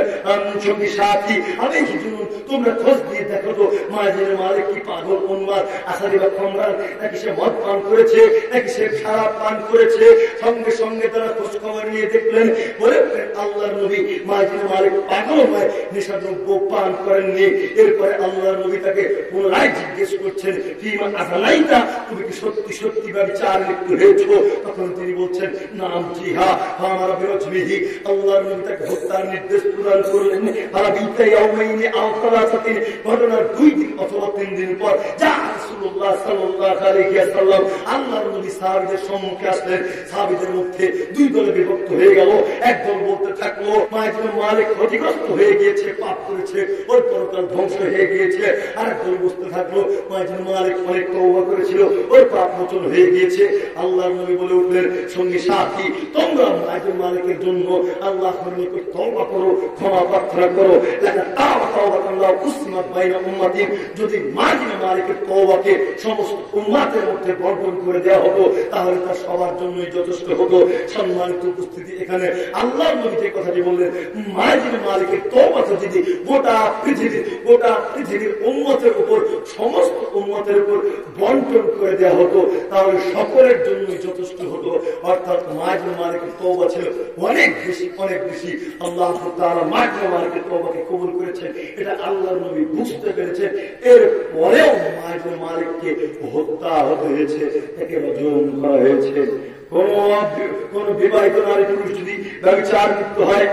সঙ্গী সাথী, আমি কি শুনুন, তোমরা খোঁজ দিয়ে দেখো তো মাজিদ মালিক কি পাগল উন্মাদ আসারি বা খমরান, নাকি সে মদ পান করেছে, নাকি সে খারাপ পান করেছে। সঙ্গে সঙ্গে তারা খোঁজ খবর নিয়ে দেখলেন, বলে আল্লাহর নবী মাজিদ মালিক পাগল নয়, নেশাদ্রব্য পান করেননি। এরপরে আল্লাহর নবী তাকে পুনরায় জিজ্ঞেস করছেন ফিমা আযালাইতা, তুমি কি সত্যি সত্যি ব্যভিচার লিপ্ত হয়েছো? তখন তিনি বলছেন নাম, জি হ্যাঁ, আমার বিরোধী। আল্লাহর নবী তাকে হত্যার নির্দেশ প্রদান করলেন। ঘটনার 2 দিন অথবা 3 দিন পর যা রাসূলুল্লাহ সাল্লাল্লাহু আলাইহি ওয়াসাল্লাম আল্লাহর নবী সাহাবীদের সম্মুখে আসলেন। সাহাবীদের মধ্যে 2 দলে বিভক্ত হয়ে গেল। একদল বলতে থাকলো মাজিদ মালিক ক্ষতিগ্রস্ত হয়ে গিয়েছে, পাপ করেছে, ওর পরকাল ধ্বংস হয়ে গিয়েছে। আরেকদল বুঝতে থাকলো মাজিদ মালিক অনেক তওবা করেছিল, ওর পাপ মোচন হয়ে গিয়েছে। আল্লাহর নবী বলে উঠলেন সঙ্গী সাথী, তোমরা মাজিদ মালিকের জন্য আল্লাহর নিকট তওবা করো, ক্ষমা প্রার্থনা করো। যদি মাজিদ মালিকের তওবাকে সমস্ত উম্মাতের মধ্যে বন্টন করে দেওয়া হতো, তাহলে তা সবার জন্যই যথেষ্ট হতো। সম্মানিত উপস্থিতি, এখানে আল্লাহর নবী যে কথাটি বললেন, মাজিদ মালিকের তওবাকে যদি গোটা পৃথিবীর উম্মতের উপর, সমস্ত উম্মতের উপর বন্টন করে দেওয়া হতো, তাহলে সকলের জন্যই যথেষ্ট হতো। অর্থাৎ মাজিদ মালিকের তওবা ছিল অনেক বেশি। আল্লাহ তাআলা মাজিদ মালিকের তওবাকে কবুল করেছেন, এটা আল্লাহর নবী বুঝতে পেরেছেন। এর পরেও মাজিদ মালিককে হত্যা হতে হয়েছে, একে রজম করা হয়েছে। কোন বিবাহিত নারী পুরুষ যদি ব্যভিচার লিপ্ত হয়,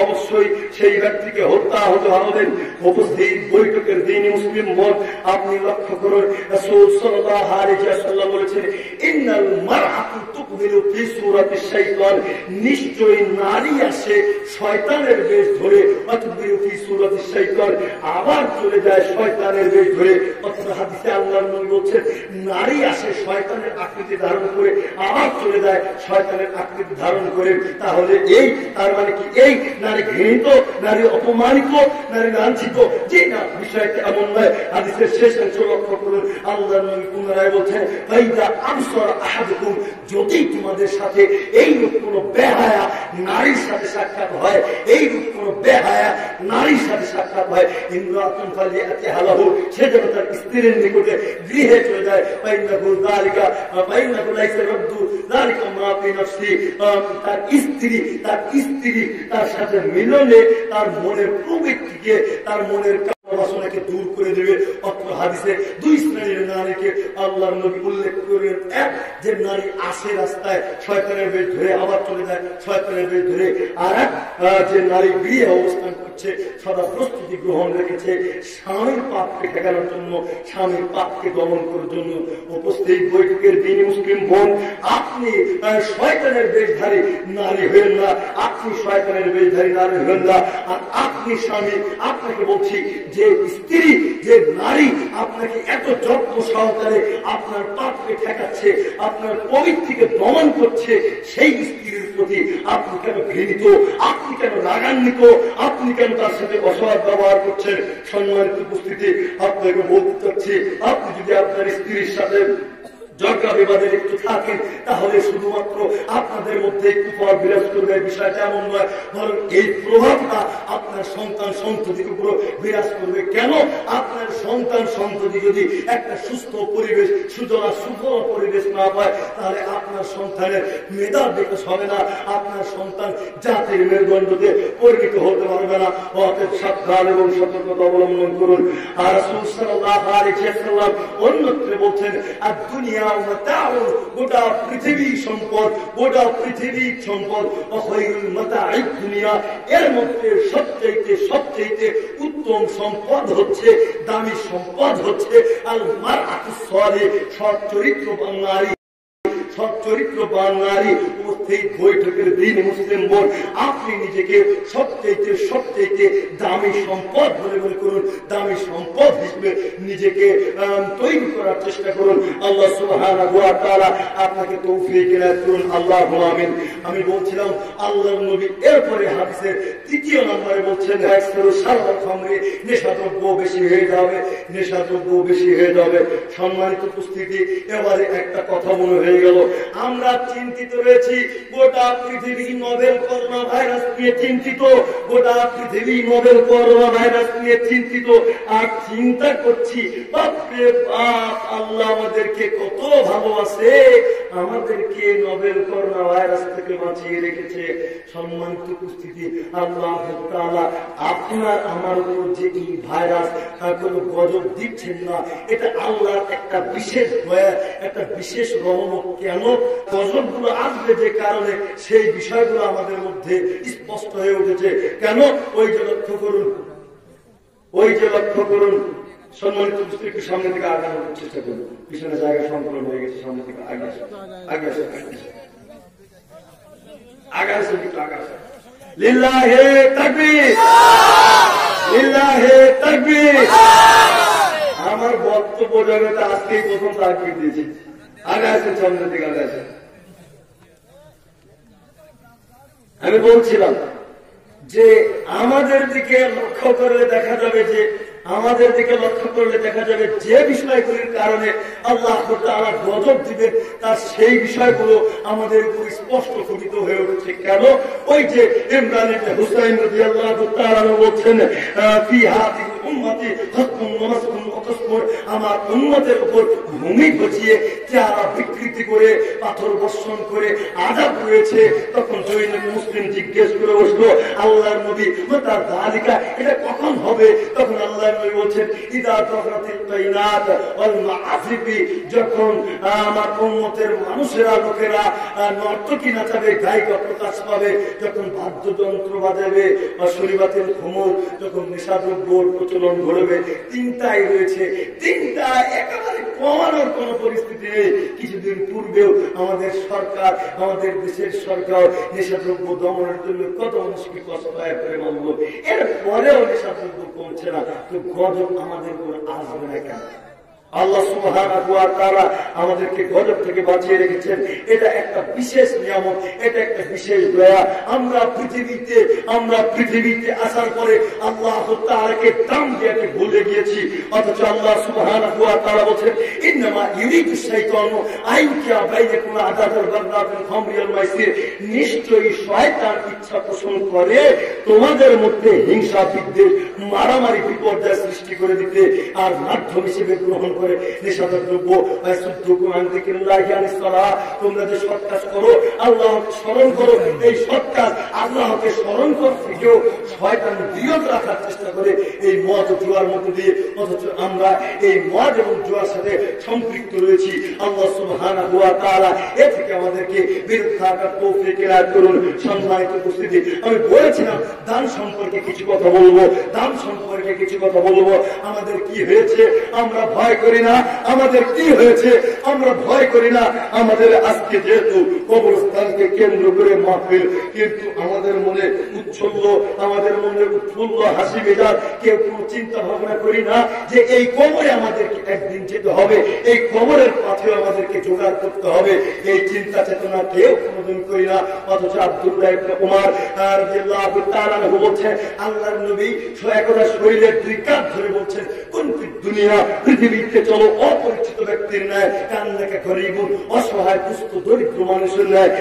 অবশ্যই সেই ব্যক্তিকে হত্যা হতে হবে। উপস্থিত বৈঠকের দিন মুসলিম মত আপনি লক্ষ্য করুন, রাসূল সাল্লাল্লাহু আলাইহি ওয়াসাল্লাম বলেছেন ইন্নাল মারআতু তুকবিলু ফি সূরাতি শাইতান, নিশ্চয়ই নারী আসে শয়তানের বেশ ধরে, তুকবিলু ফি সূরাতি শাইতান, আবার চলে যায় শয়তানের বেশ ধরে। অথচ হাদিসে আল্লাহর নবী বলেছেন নারী আসে শয়তানের আকৃতি ধারণ করে, আবার চলে যায় শয়তানের আকৃতি ধারণ করে। তাহলে তার মানে কি এই নারী ঘৃণিত, নারী অপমানিত, নারী লাঞ্ছিত? যে না, বিষয়টা এমন নয়। হাদিসের শেষ অংশ লক্ষ্য করুন, আল্লাহর নবী পুনরায় বলছেন ফাইদা আবসার আহাদুকুম, যদি তোমাদের সাথে এইরূপ কোন বেহায়া নারীর সাথে সাক্ষাৎ হয়, এইরূপ কোন বেহায়া নারীর সাথে সাক্ষাৎ হয়, ইমরাতুন ফালিয়াতিহা লাহু, সে যেন তার স্ত্রীর নিকটে গৃহে চলে যায়। ফাইন্নাহু যালিকা ফাইন্নাহু লাইসা রাদ্দু যালিকা মা ফি নফসি, তার স্ত্রী তার সাথে মিলনে তার মনের প্রবৃত্তিকে, তার মনের বাসনাকে দূর করে দেবে। অত্র হাদিসে 2 শ্রেণীর নারীকে আল্লাহর নবী উল্লেখ করেন। এক, যে নারী আসে রাস্তায় শয়তানের বেশ ধরে আবার চলে যায় শয়তানের বেশ ধরে। আর এক, যে নারী গৃহে অবস্থান করছে, সদা প্রস্তুতি গ্রহণ রেখেছে স্বামীর পাপকে ঠেকানোর জন্য, স্বামীর পাপকে দমন করার জন্য। উপস্থিত বৈঠকের দিন মুসলিম বোন, আপনি শয়তানের বেশধারী নারী হবেন না, আপনি শয়তানের বেশধারী নারী হবেন না। আর আপনি স্বামী, আপনাকে বলছি যে স্ত্রী, যে নারী আপনাকে এত যত্ন সহকারে আপনার পাপকে ঠেকাচ্ছে, আপনার পবিত্রকে দমন করছে, সেই স্ত্রীর প্রতি আপনি কেন ঘৃণিত, আপনি কেন রাগান্বিত, আপনি কেন তার সাথে অসৎ ব্যবহার করছেন? সম্মানিত উপস্থিতি, আপনাকে বলতে চাচ্ছি, আপনি যদি আপনার স্ত্রীর সাথে ঝগড়া বিবাদের একটু থাকেন, তাহলে শুধুমাত্র আপনাদের মধ্যে কুফর বিরাজ করবে বিষয়টা এমন নয়, বরং এই প্রভাবটা আপনার সন্তান সন্ততির উপর বিরাজ করবে। কেন? আপনার সন্তান সন্ততি যদি একটা সুস্থ পরিবেশ, সুতরাং সুফল পরিবেশ না পায়, তাহলে আপনার সন্তানের মেধার বিকাশ হবে না, আপনার সন্তান জাতির মেরুদণ্ডতে পরিণত হতে পারবে না। অতএব সাবধান এবং সতর্কতা অবলম্বন করুন। আর রাসূল সাল্লাল্লাহু আলাইহি ওয়াসাল্লাম অন্যত্র বলছেন, আর দুনিয়া গোটা পৃথিবী সম্পদ, গোটা পৃথিবী সম্পদ, দুনিয়া এর মধ্যে সবচেয়ে উত্তম সম্পদ হচ্ছে, দামি সম্পদ হচ্ছে আল মারআতুস সালিহ, সৎ চরিত্রবান নারী। সৎ চরিত্রবান নারী উপস্থিত বৈঠকের দিন মুসলিম বোন, আপনি নিজেকে সবচেয়ে দামি সম্পদ বলে মনে করুন, দামি সম্পদ হিসেবে নিজেকে তৈরি করার চেষ্টা করুন। আল্লাহ সুবহানাহু ওয়া তাআলা আপনাকে তৌফিক ইনায়াত করুন, আল্লাহু আমিন। আমি বলছিলাম আল্লাহর নবী এরপরে হাদিসের 3 নম্বরে বলছেন, নেশাদ্রব্য বেশি হয়ে যাবে, নেশাদ্রব্য বেশি হয়ে যাবে। সম্মানিত উপস্থিতি, এবারে একটা কথা মনে হয়ে গেল, আমরা চিন্তিত রয়েছি, গোটা পৃথিবী নোবেল করোনা ভাইরাস নিয়ে চিন্তিত, গোটা পৃথিবী নোবেল করোনা ভাইরাস নিয়ে চিন্তিত, আর চিন্তা করছি বাপরে বাপ, আল্লাহ আমাদেরকে কত ভালোবাসে, আমাদেরকে নোবেল করোনা ভাইরাস থেকে বাঁচিয়ে রেখেছে। সম্মানিত উপস্থিতি, আল্লাহ তাআলা আপনার আমার উপর যে এই ভাইরাস কোন গজব দিচ্ছেন না, এটা আল্লাহর একটা বিশেষ দয়া, একটা বিশেষ রহমত। কেন গজবগুলো আসবে যে কারণে, সেই বিষয়গুলো আমাদের মধ্যে স্পষ্ট হয়ে উঠেছে। কেন? ওই যে লক্ষ্য করুন, সম্মানিত উপস্থিতি, সামনে থেকে আগানোর চেষ্টা করুন, পিছনে জায়গা সংকলন হয়ে গেছে, সামনে থেকে আগে আসে লিল্লাহে তাকবীর, লিল্লাহে তাকবীর। আমার বক্তব্য জগতে আজকেই প্রথম তাকবীর দিয়েছি। আগে আসে, সামনে থেকে আগে আসে। আমি বলছিলাম যে আমাদের দিকে লক্ষ্য করলে দেখা যাবে যে বিষয়গুলির কারণে আল্লাহ তাআলা গজব দিবেন, তার সেই বিষয়গুলো আমাদের উপর স্পষ্ট ঘটিত হয়ে উঠেছে। কেন? ওই যে ইমরান ইবনে হুসাইন রাদিয়াল্লাহু তাআলা বলছেন, ফি হাযিহি উম্মতি হাক্কুন ওয়া মাসকুন ওয়া কাসবুর, আমার উম্মতের উপর ভূমি ঘটিয়ে চেহারা বিকৃতি করে পাথর বর্ষণ করে আযাব রয়েছে। তখন জৈনব মুসলিম জিজ্ঞেস করে বসলো, আল্লাহর নবী, মাতা যালিকা, এটা কখন হবে? তখন আল্লাহর নবী বলছেন, ইদা তাফরাতিল বাইনাত ওয়াল মাআসিফি, যখন আমার উম্মতের মানুষেরা, লোকেরা নর্তকী নাচাবে, গায়িকা প্রকাশ পাবে, যখন বাদ্যযন্ত্র বাজাবে, শরীবাতের ঘুমর, যখন নেশাদ্রব্যর প্রচলন ঘটবে। তিনটাই রয়েছে, তিনটা একেবারে কমানোর কোন পরিস্থিতি নেই। কিছুদিন পূর্বেও আমাদের সরকার, আমাদের দেশের সরকার নেশাদ্রব্য দমনের জন্য কত মানুষকে কষ্ট করে মানল, এরপরেও নেশাদ্রব্য কমছে না, তো গজব আমাদের উপর আসবে না কেন? আল্লাহ সুবহানাহু ওয়া তাআলা আমাদেরকে গজব থেকে বাঁচিয়ে রেখেছেন। এটা একটা বিশেষ নিয়ামত, এটা একটা বিশেষ দয়া। আমরা পৃথিবীতে আসার পরে আল্লাহ তাআলাকে দাম দিতে ভুলে গিয়েছি, অথচ আল্লাহ সুবহানাহু ওয়া তাআলা বলেন, ইন্নামা ইউরিদু শাইতানু আইয়ুকিয়া বাইনাকুম আদাতাল বাগদাতিল খামরি ওয়াল মাইসির, নিশ্চয়ই শয়তান ইচ্ছা পোষণ করে তোমাদের মধ্যে হিংসা, বিদ্বেষ, মারামারি, বিপর্যয় সৃষ্টি করে দিতে, আর মাধ্যম হিসেবে গ্রহণ করে নেশাদ্রব্য। তোমরা যে সৎ কাজ করো, আল্লাহকে স্মরণ করো, এই সৎ কাজ আল্লাহকে স্মরণ করার থেকেও শয়তান বিরত রাখার চেষ্টা করে এই মদ জুয়ার মধ্য দিয়ে, অথচ আমরা এই মদ এবং জুয়ার সাথে সম্পৃক্ত রয়েছি। আল্লাহ সুবহানাহু ওয়া তাআলা এ থেকে আমাদেরকে বিরত থাকার তৌফিক ইনায়াত করুন। সম্মানিত উপস্থিতি, আমি বলেছিলাম দান সম্পর্কে কিছু কথা বলবো, আমাদের কি হয়েছে আমরা ভয় করি না, আমাদের কি হয়েছে আমরা ভয় করি না। আমাদের আজকে যেহেতু কবরস্থানকে কেন্দ্র করে মাহফিল, কিন্তু আমাদের মনে উৎফুল্ল হাসি মেজাজ, কেউ কোন চিন্তা ভাবনা করি না যে এই কবরে আমাদেরকে একদিন যেতে হবে, এই কবরের পথে আমাদেরকে জোগাড় করতে হবে, এই চিন্তা চেতনা কেউ কোনদিন করি না। অথচ আব্দুল্লাহ ইবনে উমর রাদিয়াল্লাহু তাআলা বলছেন, আল্লাহর নবী একদা শরীরের দুই কাঁধ ধরে বলছেন, কোন দুনিয়া পৃথিবীতে চলো অপরিচিত ব্যক্তির ন্যায়, কান্নাকে গরিবুন অসহায় দুস্থ দরিদ্র মানুষের ন্যায়,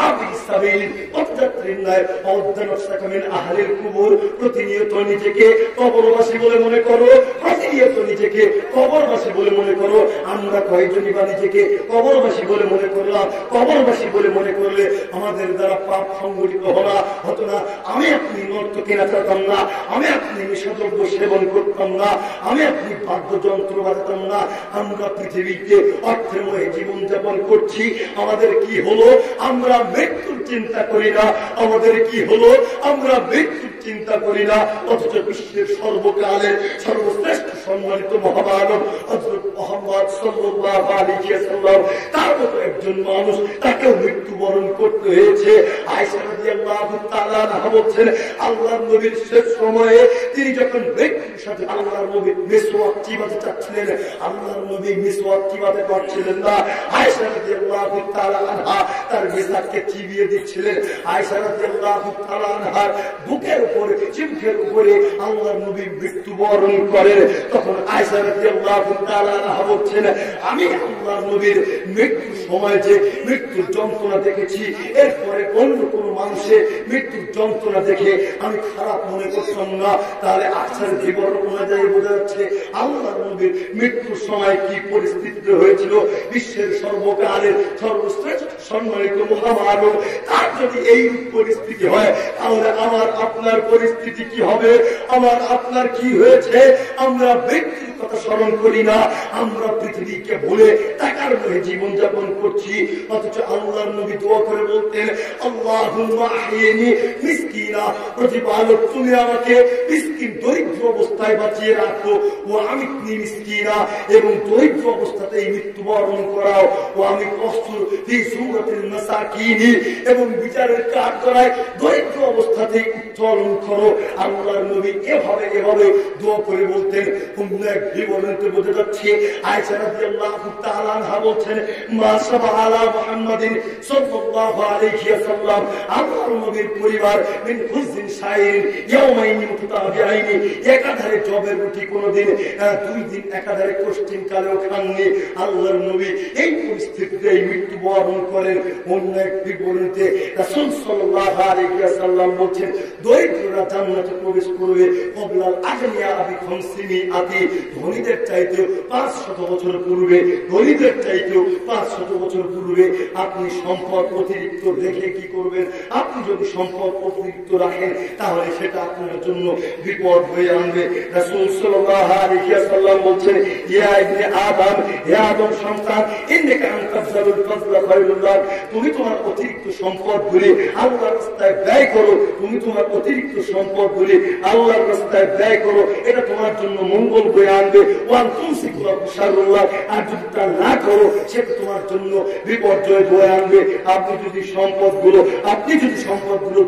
আবির সাবিল পথযাত্রীর ন্যায়, অদ্যানসাকামিন আহলিল কুবুর, প্রতিনিয়ত নিজেকে কবরবাসী বলে মনে করো, প্রতিনিয়ত নিজেকে কবরবাসী বলে মনে করো। আমরা কয়েকজনই বা নিজেকে কবরবাসী বলে মনে করলাম? কবরবাসী বলে মনে করলে আমাদের দ্বারা পাপ সংগঠিত হতো না। আমি আপনি নর্তকী নাচাতাম না, আমি আপনি নিষাদ্রব্য সেবন করতাম না, আমি আপনি বাদ্যযন্ত্র বাজাতাম না। আমরা পৃথিবীতে অর্থময় জীবনযাপন করছি। আমাদের কি হলো? আমরা মৃত্যুর চিন্তা করি না। আমাদের কি হলো? আমরা মৃত্যুর চিন্তা করি না। অথচ বিশ্বের সর্বকালের সর্বশ্রেষ্ঠ সম্মানিত মহামানব হযরত মুহাম্মদ সাল্লাল্লাহু আলাইহি ওয়াসাল্লাম, তার মতো একজন মানুষ, তাকেও মৃত্যুবরণ করতে হয়েছে। আয়েশা রাদিয়াল্লাহু তাআলা আনহা বলছেন, আল্লাহর নবীর শেষ সময়ে তিনি যখন মৃত্যুর সাথে আল্লাহর নবী মিসওয়াক চিবাতে চাচ্ছিলেন, আল্লাহর নবী মিসওয়াক চিবাতে পারছিলেন না। আয়েশা রাদিয়াল্লাহু তাআলা আনহা তার মিসওয়াককে চিবিয়ে দিচ্ছিলেন। আয়েশা রাদিয়াল্লাহু তাআলা আনহার বুকের উপরে, জিহ্বার উপরে আল্লাহর নবী মৃত্যুবরণ করেন। তখন আয়েশা রাদিয়াল্লাহু তাআলা আনহা বলছেন, আমি আল্লাহর নবীর মৃত্যুর সময় যে মৃত্যুর যন্ত্রণা দেখেছি, এরপরে অন্য কোন মানুষের মৃত্যুর যন্ত্রণা দেখে আমি খারাপ মনে করতাম না। তাহলে আসার জীবন অনুযায়ী বোঝা যাচ্ছে আল্লাহর নবীর মৃত্যুর সময় কি পরিস্থিতি হয়েছিল। বিশ্বের সর্বকালের সর্বশ্রেষ্ঠ সম্মানিত মহামানব, তার যদি এই পরিস্থিতি হয়, তাহলে আমার আপনার পরিস্থিতি কি হবে? আমার আপনার কি হয়েছে? আমরা মৃত্যুর কথা স্মরণ করি না, আমরা পৃথিবীকে ভুলে টাকার মধ্যে জীবনযাপন করছি। অথচ আল্লাহর নবী দোয়া করে বলতেন, আল্লাহুম্মা আহিনি মিসকিনা, প্রতিপালক তুমি আমাকে মিসকিন দরিদ্র অবস্থায় বাঁচিয়ে রাখো, ও আমিতনি মিসকিনা, এবং দরিদ্র অবস্থাতেই মৃত্যুবরণ করাও, ও আমি কসুর ফি সুরাতিল মাসাকিনি, এবং বিচারের কাঠগড়ায় দরিদ্র অবস্থাতেই উত্তোলন করো। আল্লাহর নবী এভাবে দোয়া করে বলতেন। এক বিবরণীতে বোঝা যাচ্ছে, আয়েশা রাদিয়াল্লাহু তাআলা আনহা বলছেন, মা সাবা আলা মুহাম্মাদিন সাল্লাল্লাহু আলাইহি ওয়াসাল্লাম, আল্লাহর নবীর পরিবার মিন খুজিন শাইরিন ইয়াওমাইনি মুতাতাবিআইনি, একাধারে জবের রুটি কোনদিন দুই দিন একাধারে কোশ্চিন কালেও খাননি। আল্লাহর নবী এই পরিস্থিতিতে মৃত্যুবরণ করেন। অন্য এক বিবরণীতে রাসূল সাল্লাল্লাহু আলাইহি ওয়াসাল্লাম বলছেন, দরিদ্ররা জান্নাতে প্রবেশ করবে কবলাল আগনিয়া আবি খামসিনি আতি, ধনীদের চাইতেও 500 বছর পূর্বে, ধনীদের চাইতেও 500 বছর পূর্বে। আপনি সম্পদ অতিরিক্ত রেখে কি করবেন? আপনি যদি সম্পদ অতিরিক্ত রাখেন, তাহলে সেটা আপনার জন্য বিপদ হয়ে আনবে। রাসূল সাল্লাল্লাহু আলাইহি ওয়াসাল্লাম বলছেন, ইয়া ইবনে আদম, হে আদম সন্তান, ইন্নাকা আন তাফজালুল ফাজলা খায়রুল্লাহ, তুমি তোমার অতিরিক্ত সম্পদগুলি আল্লাহর রাস্তায় ব্যয় করো। তুমি তোমার অতিরিক্ত সম্পদগুলি আল্লাহর রাস্তায় ব্যয় করো, এটা তোমার জন্য মঙ্গল বয়ে আনবে। ওয়ান তুমসিকু শাররুল্লাহ, আর যদি তা না করো, সেটা তোমার জন্য বিপর্যয় বয়ে আনবে। আপনি যদি সম্পদগুলো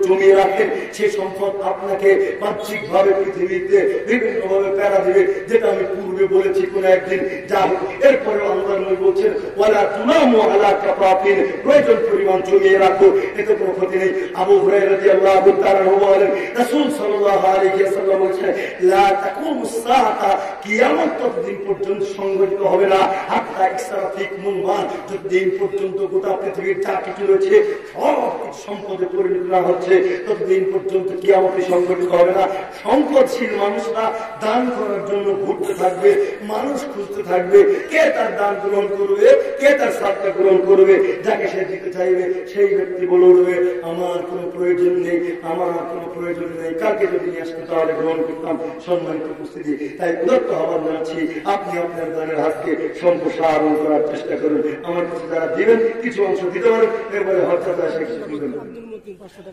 জমিয়ে রাখেন, সেই সম্পদ আপনাকে বাহ্যিকভাবে পৃথিবীতে বিভিন্নভাবে প্যারা দেবে, যেটা আমি পূর্বে বলেছি কোন একদিন। যা হোক, এরপরে আল্লাহর নবী বলছেন, ওয়ালা তুনামু আলা কাফাফিন, প্রয়োজন পরিমাণ জমিয়ে রাখো, এতে কোনো ক্ষতি নেই। আবু হুরায়রা রাদিয়াল্লাহু তাআলা বলেন, রাসূল সাল্লাল্লাহু আলাইহি ওয়াসাল্লাম বলেছেন, লা তাকুমুস সাআতা, কিয়ামত ততদিন পর্যন্ত সংঘটিত হবে না, হাত্তা ইসরাফিক মুলমান, যতদিন পর্যন্ত গোটা পৃথিবীর যা কিছু রয়েছে সব সম্পদে পরিণত না হচ্ছে, ততদিন পর্যন্ত কিয়ামত সংঘটিত হবে না। সম্পদশীল মানুষরা দান করার জন্য ঘুরতে থাকবে, মানুষ খুঁজতে থাকবে, কে তার দান গ্রহণ করবে, কে তার সাদকা গ্রহণ করবে। যাকে সে দিতে চাইবে, সেই ব্যক্তি বলে উঠবে, আমার কোনো প্রয়োজন নেই, আমার কোনো প্রয়োজন নেই, কাকে যদি নিয়ে আসতে তাহলে গ্রহণ করতাম। সম্মানিত উপস্থিতি, তাই উদাত্ত আহ্বান জানাচ্ছি, আপনি আপনার দানের হাতকে সম্প্রসারণ করার চেষ্টা করুন। আমার কাছে যারা দিবেন, কিছু অংশ দিতে পারেন, এরপরে হঠাৎ আসে কিছু দিবেন।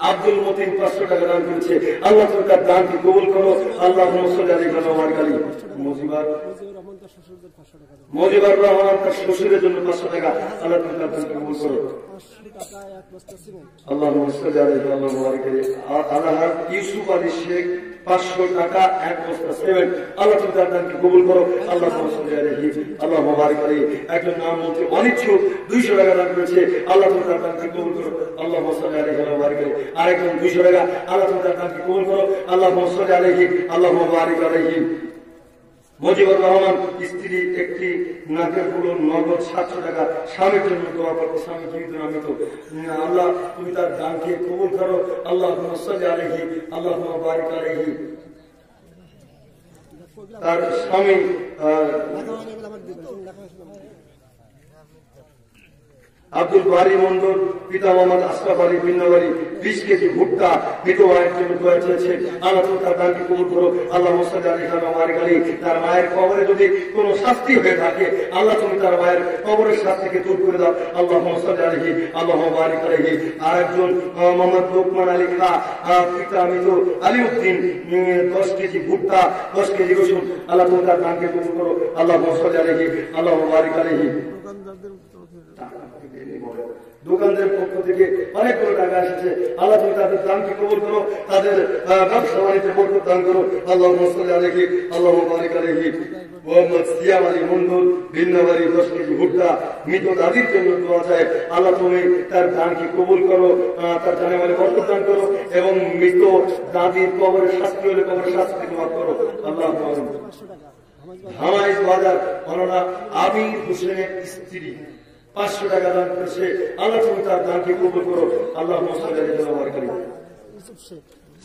আব্দুল মতিন 500 টাকা দান করেছে। আল্লাহ তার দানকে কবুল করো। আল্লাহ মজিবুর রহমান তার শ্বশুরের জন্য 500 টাকা, আল্লাহ তার দানকে কবুল করো। আল্লাহ আল্লাহ ইউসুফ আলী শেখ 500 টাকা এক বস্তা সিমেন্ট আল্লাহ তুমি তার দানকে কবুল করো আল্লাহ আল্লাহ মুবারক আলাইহি একজন নাম বলতে অনিচ্ছুক 200 টাকা দান করেছে আল্লাহ তুমি তার দানকে কবুল করো আল্লাহ মুবারক আলাইহি আরেকজন 200 টাকা আল্লাহ তুমি তার দানকে কবুল করো আল্লাহ মুবারক আলাইহি মজিবুর রহমান স্ত্রী একটি নাকের ফুলো নগদ 700 টাকা স্বামীর জন্য দোয়া করতে স্বামী জীবিত নামিত আল্লাহ তুমি তার দানকে কবুল করো আল্লাহ আলাইহি আল্লাহ মুবারক আলাইহি তার স্বামী আব্দুল বারি মন্ডল পিতা মোহাম্মদ আশরাফ আলী বিন্নবাড়ি 20 কেজি ভুট্টা মৃত মায়ের জন্য দোয়া চেয়েছে আল্লাহ তুমি তার দানকে কবুল করো আল্লাহ তার মায়ের কবরে যদি কোনো শাস্তি হয়ে থাকে আল্লাহ তুমি তার মায়ের কবরের শাস্তিকে দূর করে দাও আল্লাহ আলাইহি আল্লাহ মুবারক আলাইহি আরেকজন মোহাম্মদ লোকমান আলী খা পিতা মৃত আলীউদ্দিন 10 কেজি ভুট্টা 10 কেজি রসুন আল্লাহ তুমি তার দানকে কবুল করো আল্লাহ আলাইহি আল্লাহ মুবারক আলাইহি দোকানদের পক্ষ থেকে অনেকগুলো টাকা এসেছে আল্লাহ তুমি তাদের দানকে কবুল করো তাদের ব্যবসা বাণিজ্যে বরকত দান করো আল্লাহ আলাইহি আল্লাহ মুবারক আলাইহি মোহাম্মদ সিয়াম আলী মন্ডল ভিন্নবাড়ি 10 কেজি ভুট্টা মৃত দাদির জন্য দোয়া চায় আল্লাহ তুমি তার দানকে কবুল করো তার জানে মানে বরকত দান করো এবং মৃত দাদির কবরের শাস্তি হলে কবরের শাস্তি মাফ করো আল্লাহ হামাইজ বাজার মৌলানা আমির হোসেনের স্ত্রী 500 টাকা দান করেছে আল্লাহ তুমি তার দানকে কবুল করো আল্লাহ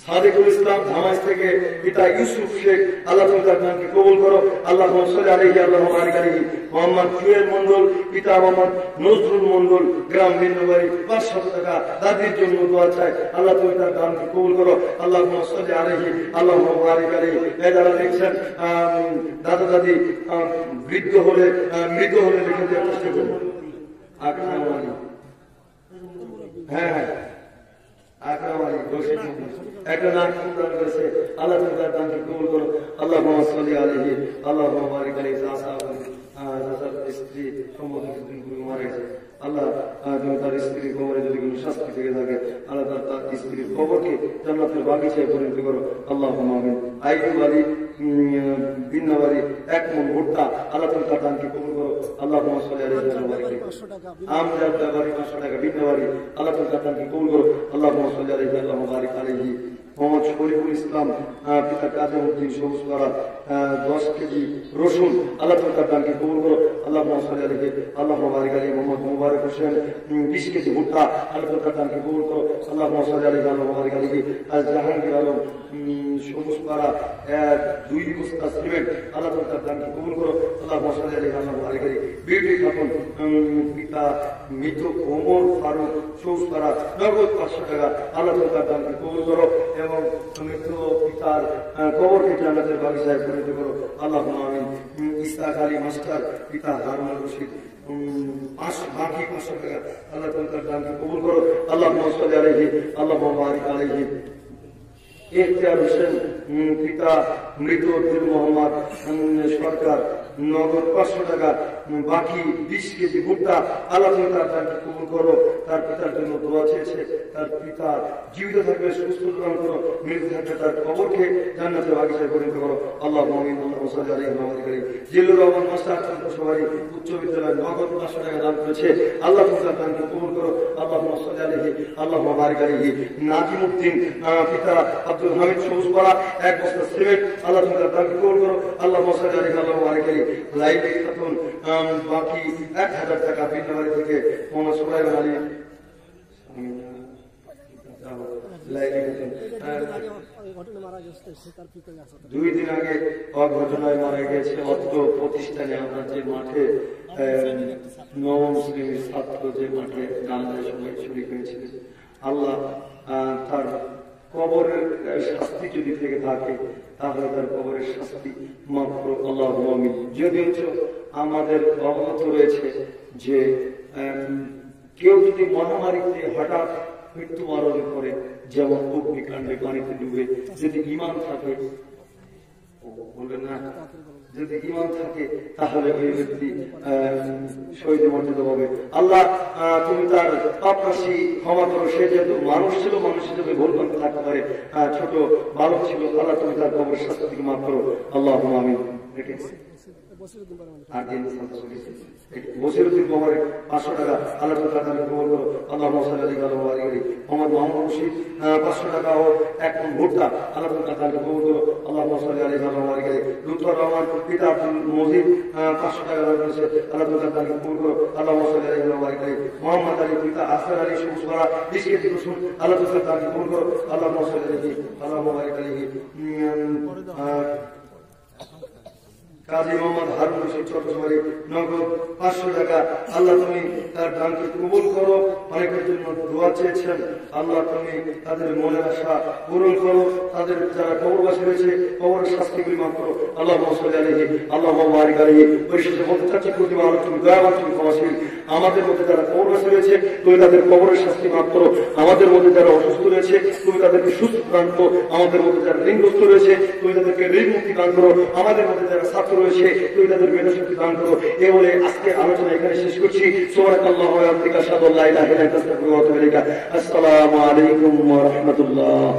সাদিকুল ইসলাম ধামাইজ থেকে পিতা ইউসুফ শেখ আল্লাহ তুমি তার দানকে কবুল করো আল্লাহ আলাইহি আল্লাহ আলাইহি মোহাম্মদ জুয়েল মন্ডল পিতা মোহাম্মদ নজরুল মন্ডল গ্রাম বিন্নবাড়ি 500 টাকা দাদির জন্য দোয়া চাই আল্লাহ তুমি তার দানকে কবুল করো আল্লাহ আলাইহি আল্লাহ আলাইহি এদারা দেখছেন দাদা দাদি বৃদ্ধ হলে মৃত হলে লিখে দেওয়ার চেষ্টা করবো হ্যাঁ আকরাম আলী একটা নাম দান করেছে আল্লাহ তুমি তার দানকে কবুল করো আল্লাহ আলাইহি আল্লাহ মুবারক আলাইহি স্ত্রী সম্বোধন মারা গেছে আল্লাহ তার স্ত্রীর কবরে যদি কোনো শাস্তি থেকে থাকে আল্লাহ তার স্ত্রীর কবরকে জান্নাতের বাগিচায় পরিণত করো আল্লাহ আমিন আইয়ুব আলী বিন্নবাড়ি 1 মণ ভুট্টা আল্লাহ তুমি তার দানকে কবুল করো আল্লাহ আলাইহি আমজাদ বাড়ি 500 টাকা বিন্নবাড়ি আল্লাহ তুমি তার দানকে কবুল করো আল্লাহ আলাইহি আল্লাহ মুবারক আলাইহি মোহাম্মদ শরীফুল ইসলাম পিতা কাজী উদ্দিন সবুজপাড়া 10 কেজি রসুন আল্লাহ তুমি তার দানকে কবুল করো আল্লাহ আলাইহি আল্লাহ মুবারক আলাইহি মোহাম্মদ মুবারক হোসেন 20 কেজি ভুট্টা আল্লাহ তুমি তার দানকে কবুল করো আল্লাহ আলাইহি আল্লাহ মুবারক আলাইহি জাহাঙ্গীর আলম সবুজপাড়া 2 বস্তা সিমেন্ট আল্লাহ তুমি তার দানকে কবুল করো আল্লাহ আলাইহি আল্লাহ মুবারক আলাইহি বিউটি খাতুন পিতা মৃত ওমর ফারুক সবুজপাড়া নগদ 500 টাকা আল্লাহ তুমি তার দানকে কবুল করো এবং মৃত পিতার কবরকে জান্নাতের বাগিচায় পরিণত করো আল্লাহ আমিন ইসহাক আলী মাস্টার পিতা হারুন রশিদ বাকি 500 টাকা আল্লাহ তুমি তার দানকে কবুল করো আল্লাহ আলাইহি আল্লাহ মুবারক আলাইহি ইখতিয়ার হোসেন পিতা মৃত দিল মোহাম্মদ সরকার নগদ 500 টাকা বাকি 20 কেজি ভুট্টা আল্লাহ তুমি তার দানকে কবুল করো তার পিতার জন্য দোয়া চেয়েছে তার পিতা জীবিত থাকবে সুস্থ প্রদান করো মৃত থাকবে তার কবরকে জান্নাতের বাগিচায় পরিণত করো আল্লাহ আমিন আল্লাহ আলাইহি জিল্লুর রহমান মাস্টার সবাই উচ্চ বিদ্যালয় নগদ 500 টাকা দান করেছে আল্লাহ তুমি তার দানকে কবুল করো আল্লাহ আলাইহি আল্লাহ মুবারক আলাইহি নাজিমউদ্দিন পিতা আব্দুল হামিদ সবুজপাড়া 1 বস্তা সিমেন্ট আল্লাহ তুমি তার দানকে কবুল করো আল্লাহ আলাইহি আল্লাহ মুবারক আলাইহি লাইব্রেরি খাতুন বাকি 1000 টাকা বিন্নবাড়ি থেকে মোহাম্মদ সুলাইমান আলী দুই দিন আগে অঘটনায় মারা গেছে অত্র প্রতিষ্ঠানে আমরা যে মাঠে নবম শ্রেণীর ছাত্র যে মাঠে গানের সময় চুরি হয়েছিল আল্লাহ তার কবরের শাস্তি যদি থেকে থাকে তাহলে তার কবরের শাস্তি মাফ করো আল্লাহ আমিন যদিও আমাদের অবগত রয়েছে যে কেউ যদি মহামারীতে হঠাৎ মৃত্যুবরণ করে যেমন অগ্নিকাণ্ডে পানিতে ডুবে যদি ইমান থাকে বলবেন না? যদি ঈমান থাকে তাহলে ওই ব্যক্তি শহীদের মর্যাদা পাবে। আল্লাহ তুমি তার পাপ রাশি ক্ষমা করো। সে যেহেতু মানুষ ছিল, মানুষ হিসেবে ভুল করতে থাকতে পারে, ছোট বালক ছিল, আল্লাহ তুমি তার কবরের শাস্তি থেকে মাফ করো। আল্লাহুম্মা আমিন। আর দিন বসিরুদ্দিন কোমরে 500 টাকা আল্লাহ তাআলা কবুল করো। আল্লাহুম্মা সাল্লি আলা মুহাম্মাদ। মোহাম্মদ মোহাম্মদ রশিদ 500 টাকা ও এক মণ ভুট্টা আল্লাহ তাআলা কবুল করো। আল্লাহুম্মা সাল্লি আলা মুহাম্মাদ। লুৎফর রহমান পিতা আব্দুল মজিদ 500 টাকা দান করেছে, আল্লাহ তাআলা কবুল করো। আল্লাহুম্মা সাল্লি আলা মুহাম্মাদ। মোহাম্মদ আলী পিতা আসর আলী সুসরা 20 কেজি রসুন আল্লাহ তাআলা কবুল করো। আল্লাহুম্মা সাল্লি আলা মুহাম্মাদ। কাজী মোহাম্মদ হারুন রশিদ চট্টগ্রামের নগদ 500 টাকা আল্লাহ তুমি তার দানকে কবুল করো। অনেকের জন্য দোয়া চেয়েছেন, আল্লাহ তুমি তাদের মনের আশা পূরণ করো। তাদের যারা কবরবাসী রয়েছে কবরের শাস্তিগুলি মাফ করো। আল্লাহুম্মা সাল্লি আলাইহি আল্লাহুম্মা বারিক আলাইহি। পরিশেষে বলতে চাচ্ছি প্রতিমা আল্লাহ তুমি দয়াবান, তুমি ক্ষমাশীল। আমাদের মধ্যে যারা কবরবাসী রয়েছে তুমি তাদের কবরের শাস্তি মাফ করো। আমাদের মধ্যে যারা অসুস্থ রয়েছে তুমি তাদেরকে সুস্থ দান করো। আমাদের মধ্যে যারা ঋণগ্রস্ত রয়েছে তুমি তাদেরকে ঋণ মুক্তি দান করো। আমাদের মধ্যে যারা ছাত্র রয়েছে তুমি তাদের মেধা শক্তি দান করো। এ বলে আজকে আলোচনা এখানে শেষ করছি। সুবহানাল্লাহি ওয়া বিহামদিহি আশহাদু আল্লা ইলাহা ইল্লা আনতা আস্তাগফিরুকা ওয়া আতুবু ইলাইক। আসসালামু আলাইকুম ওয়া রাহমাতুল্লাহ।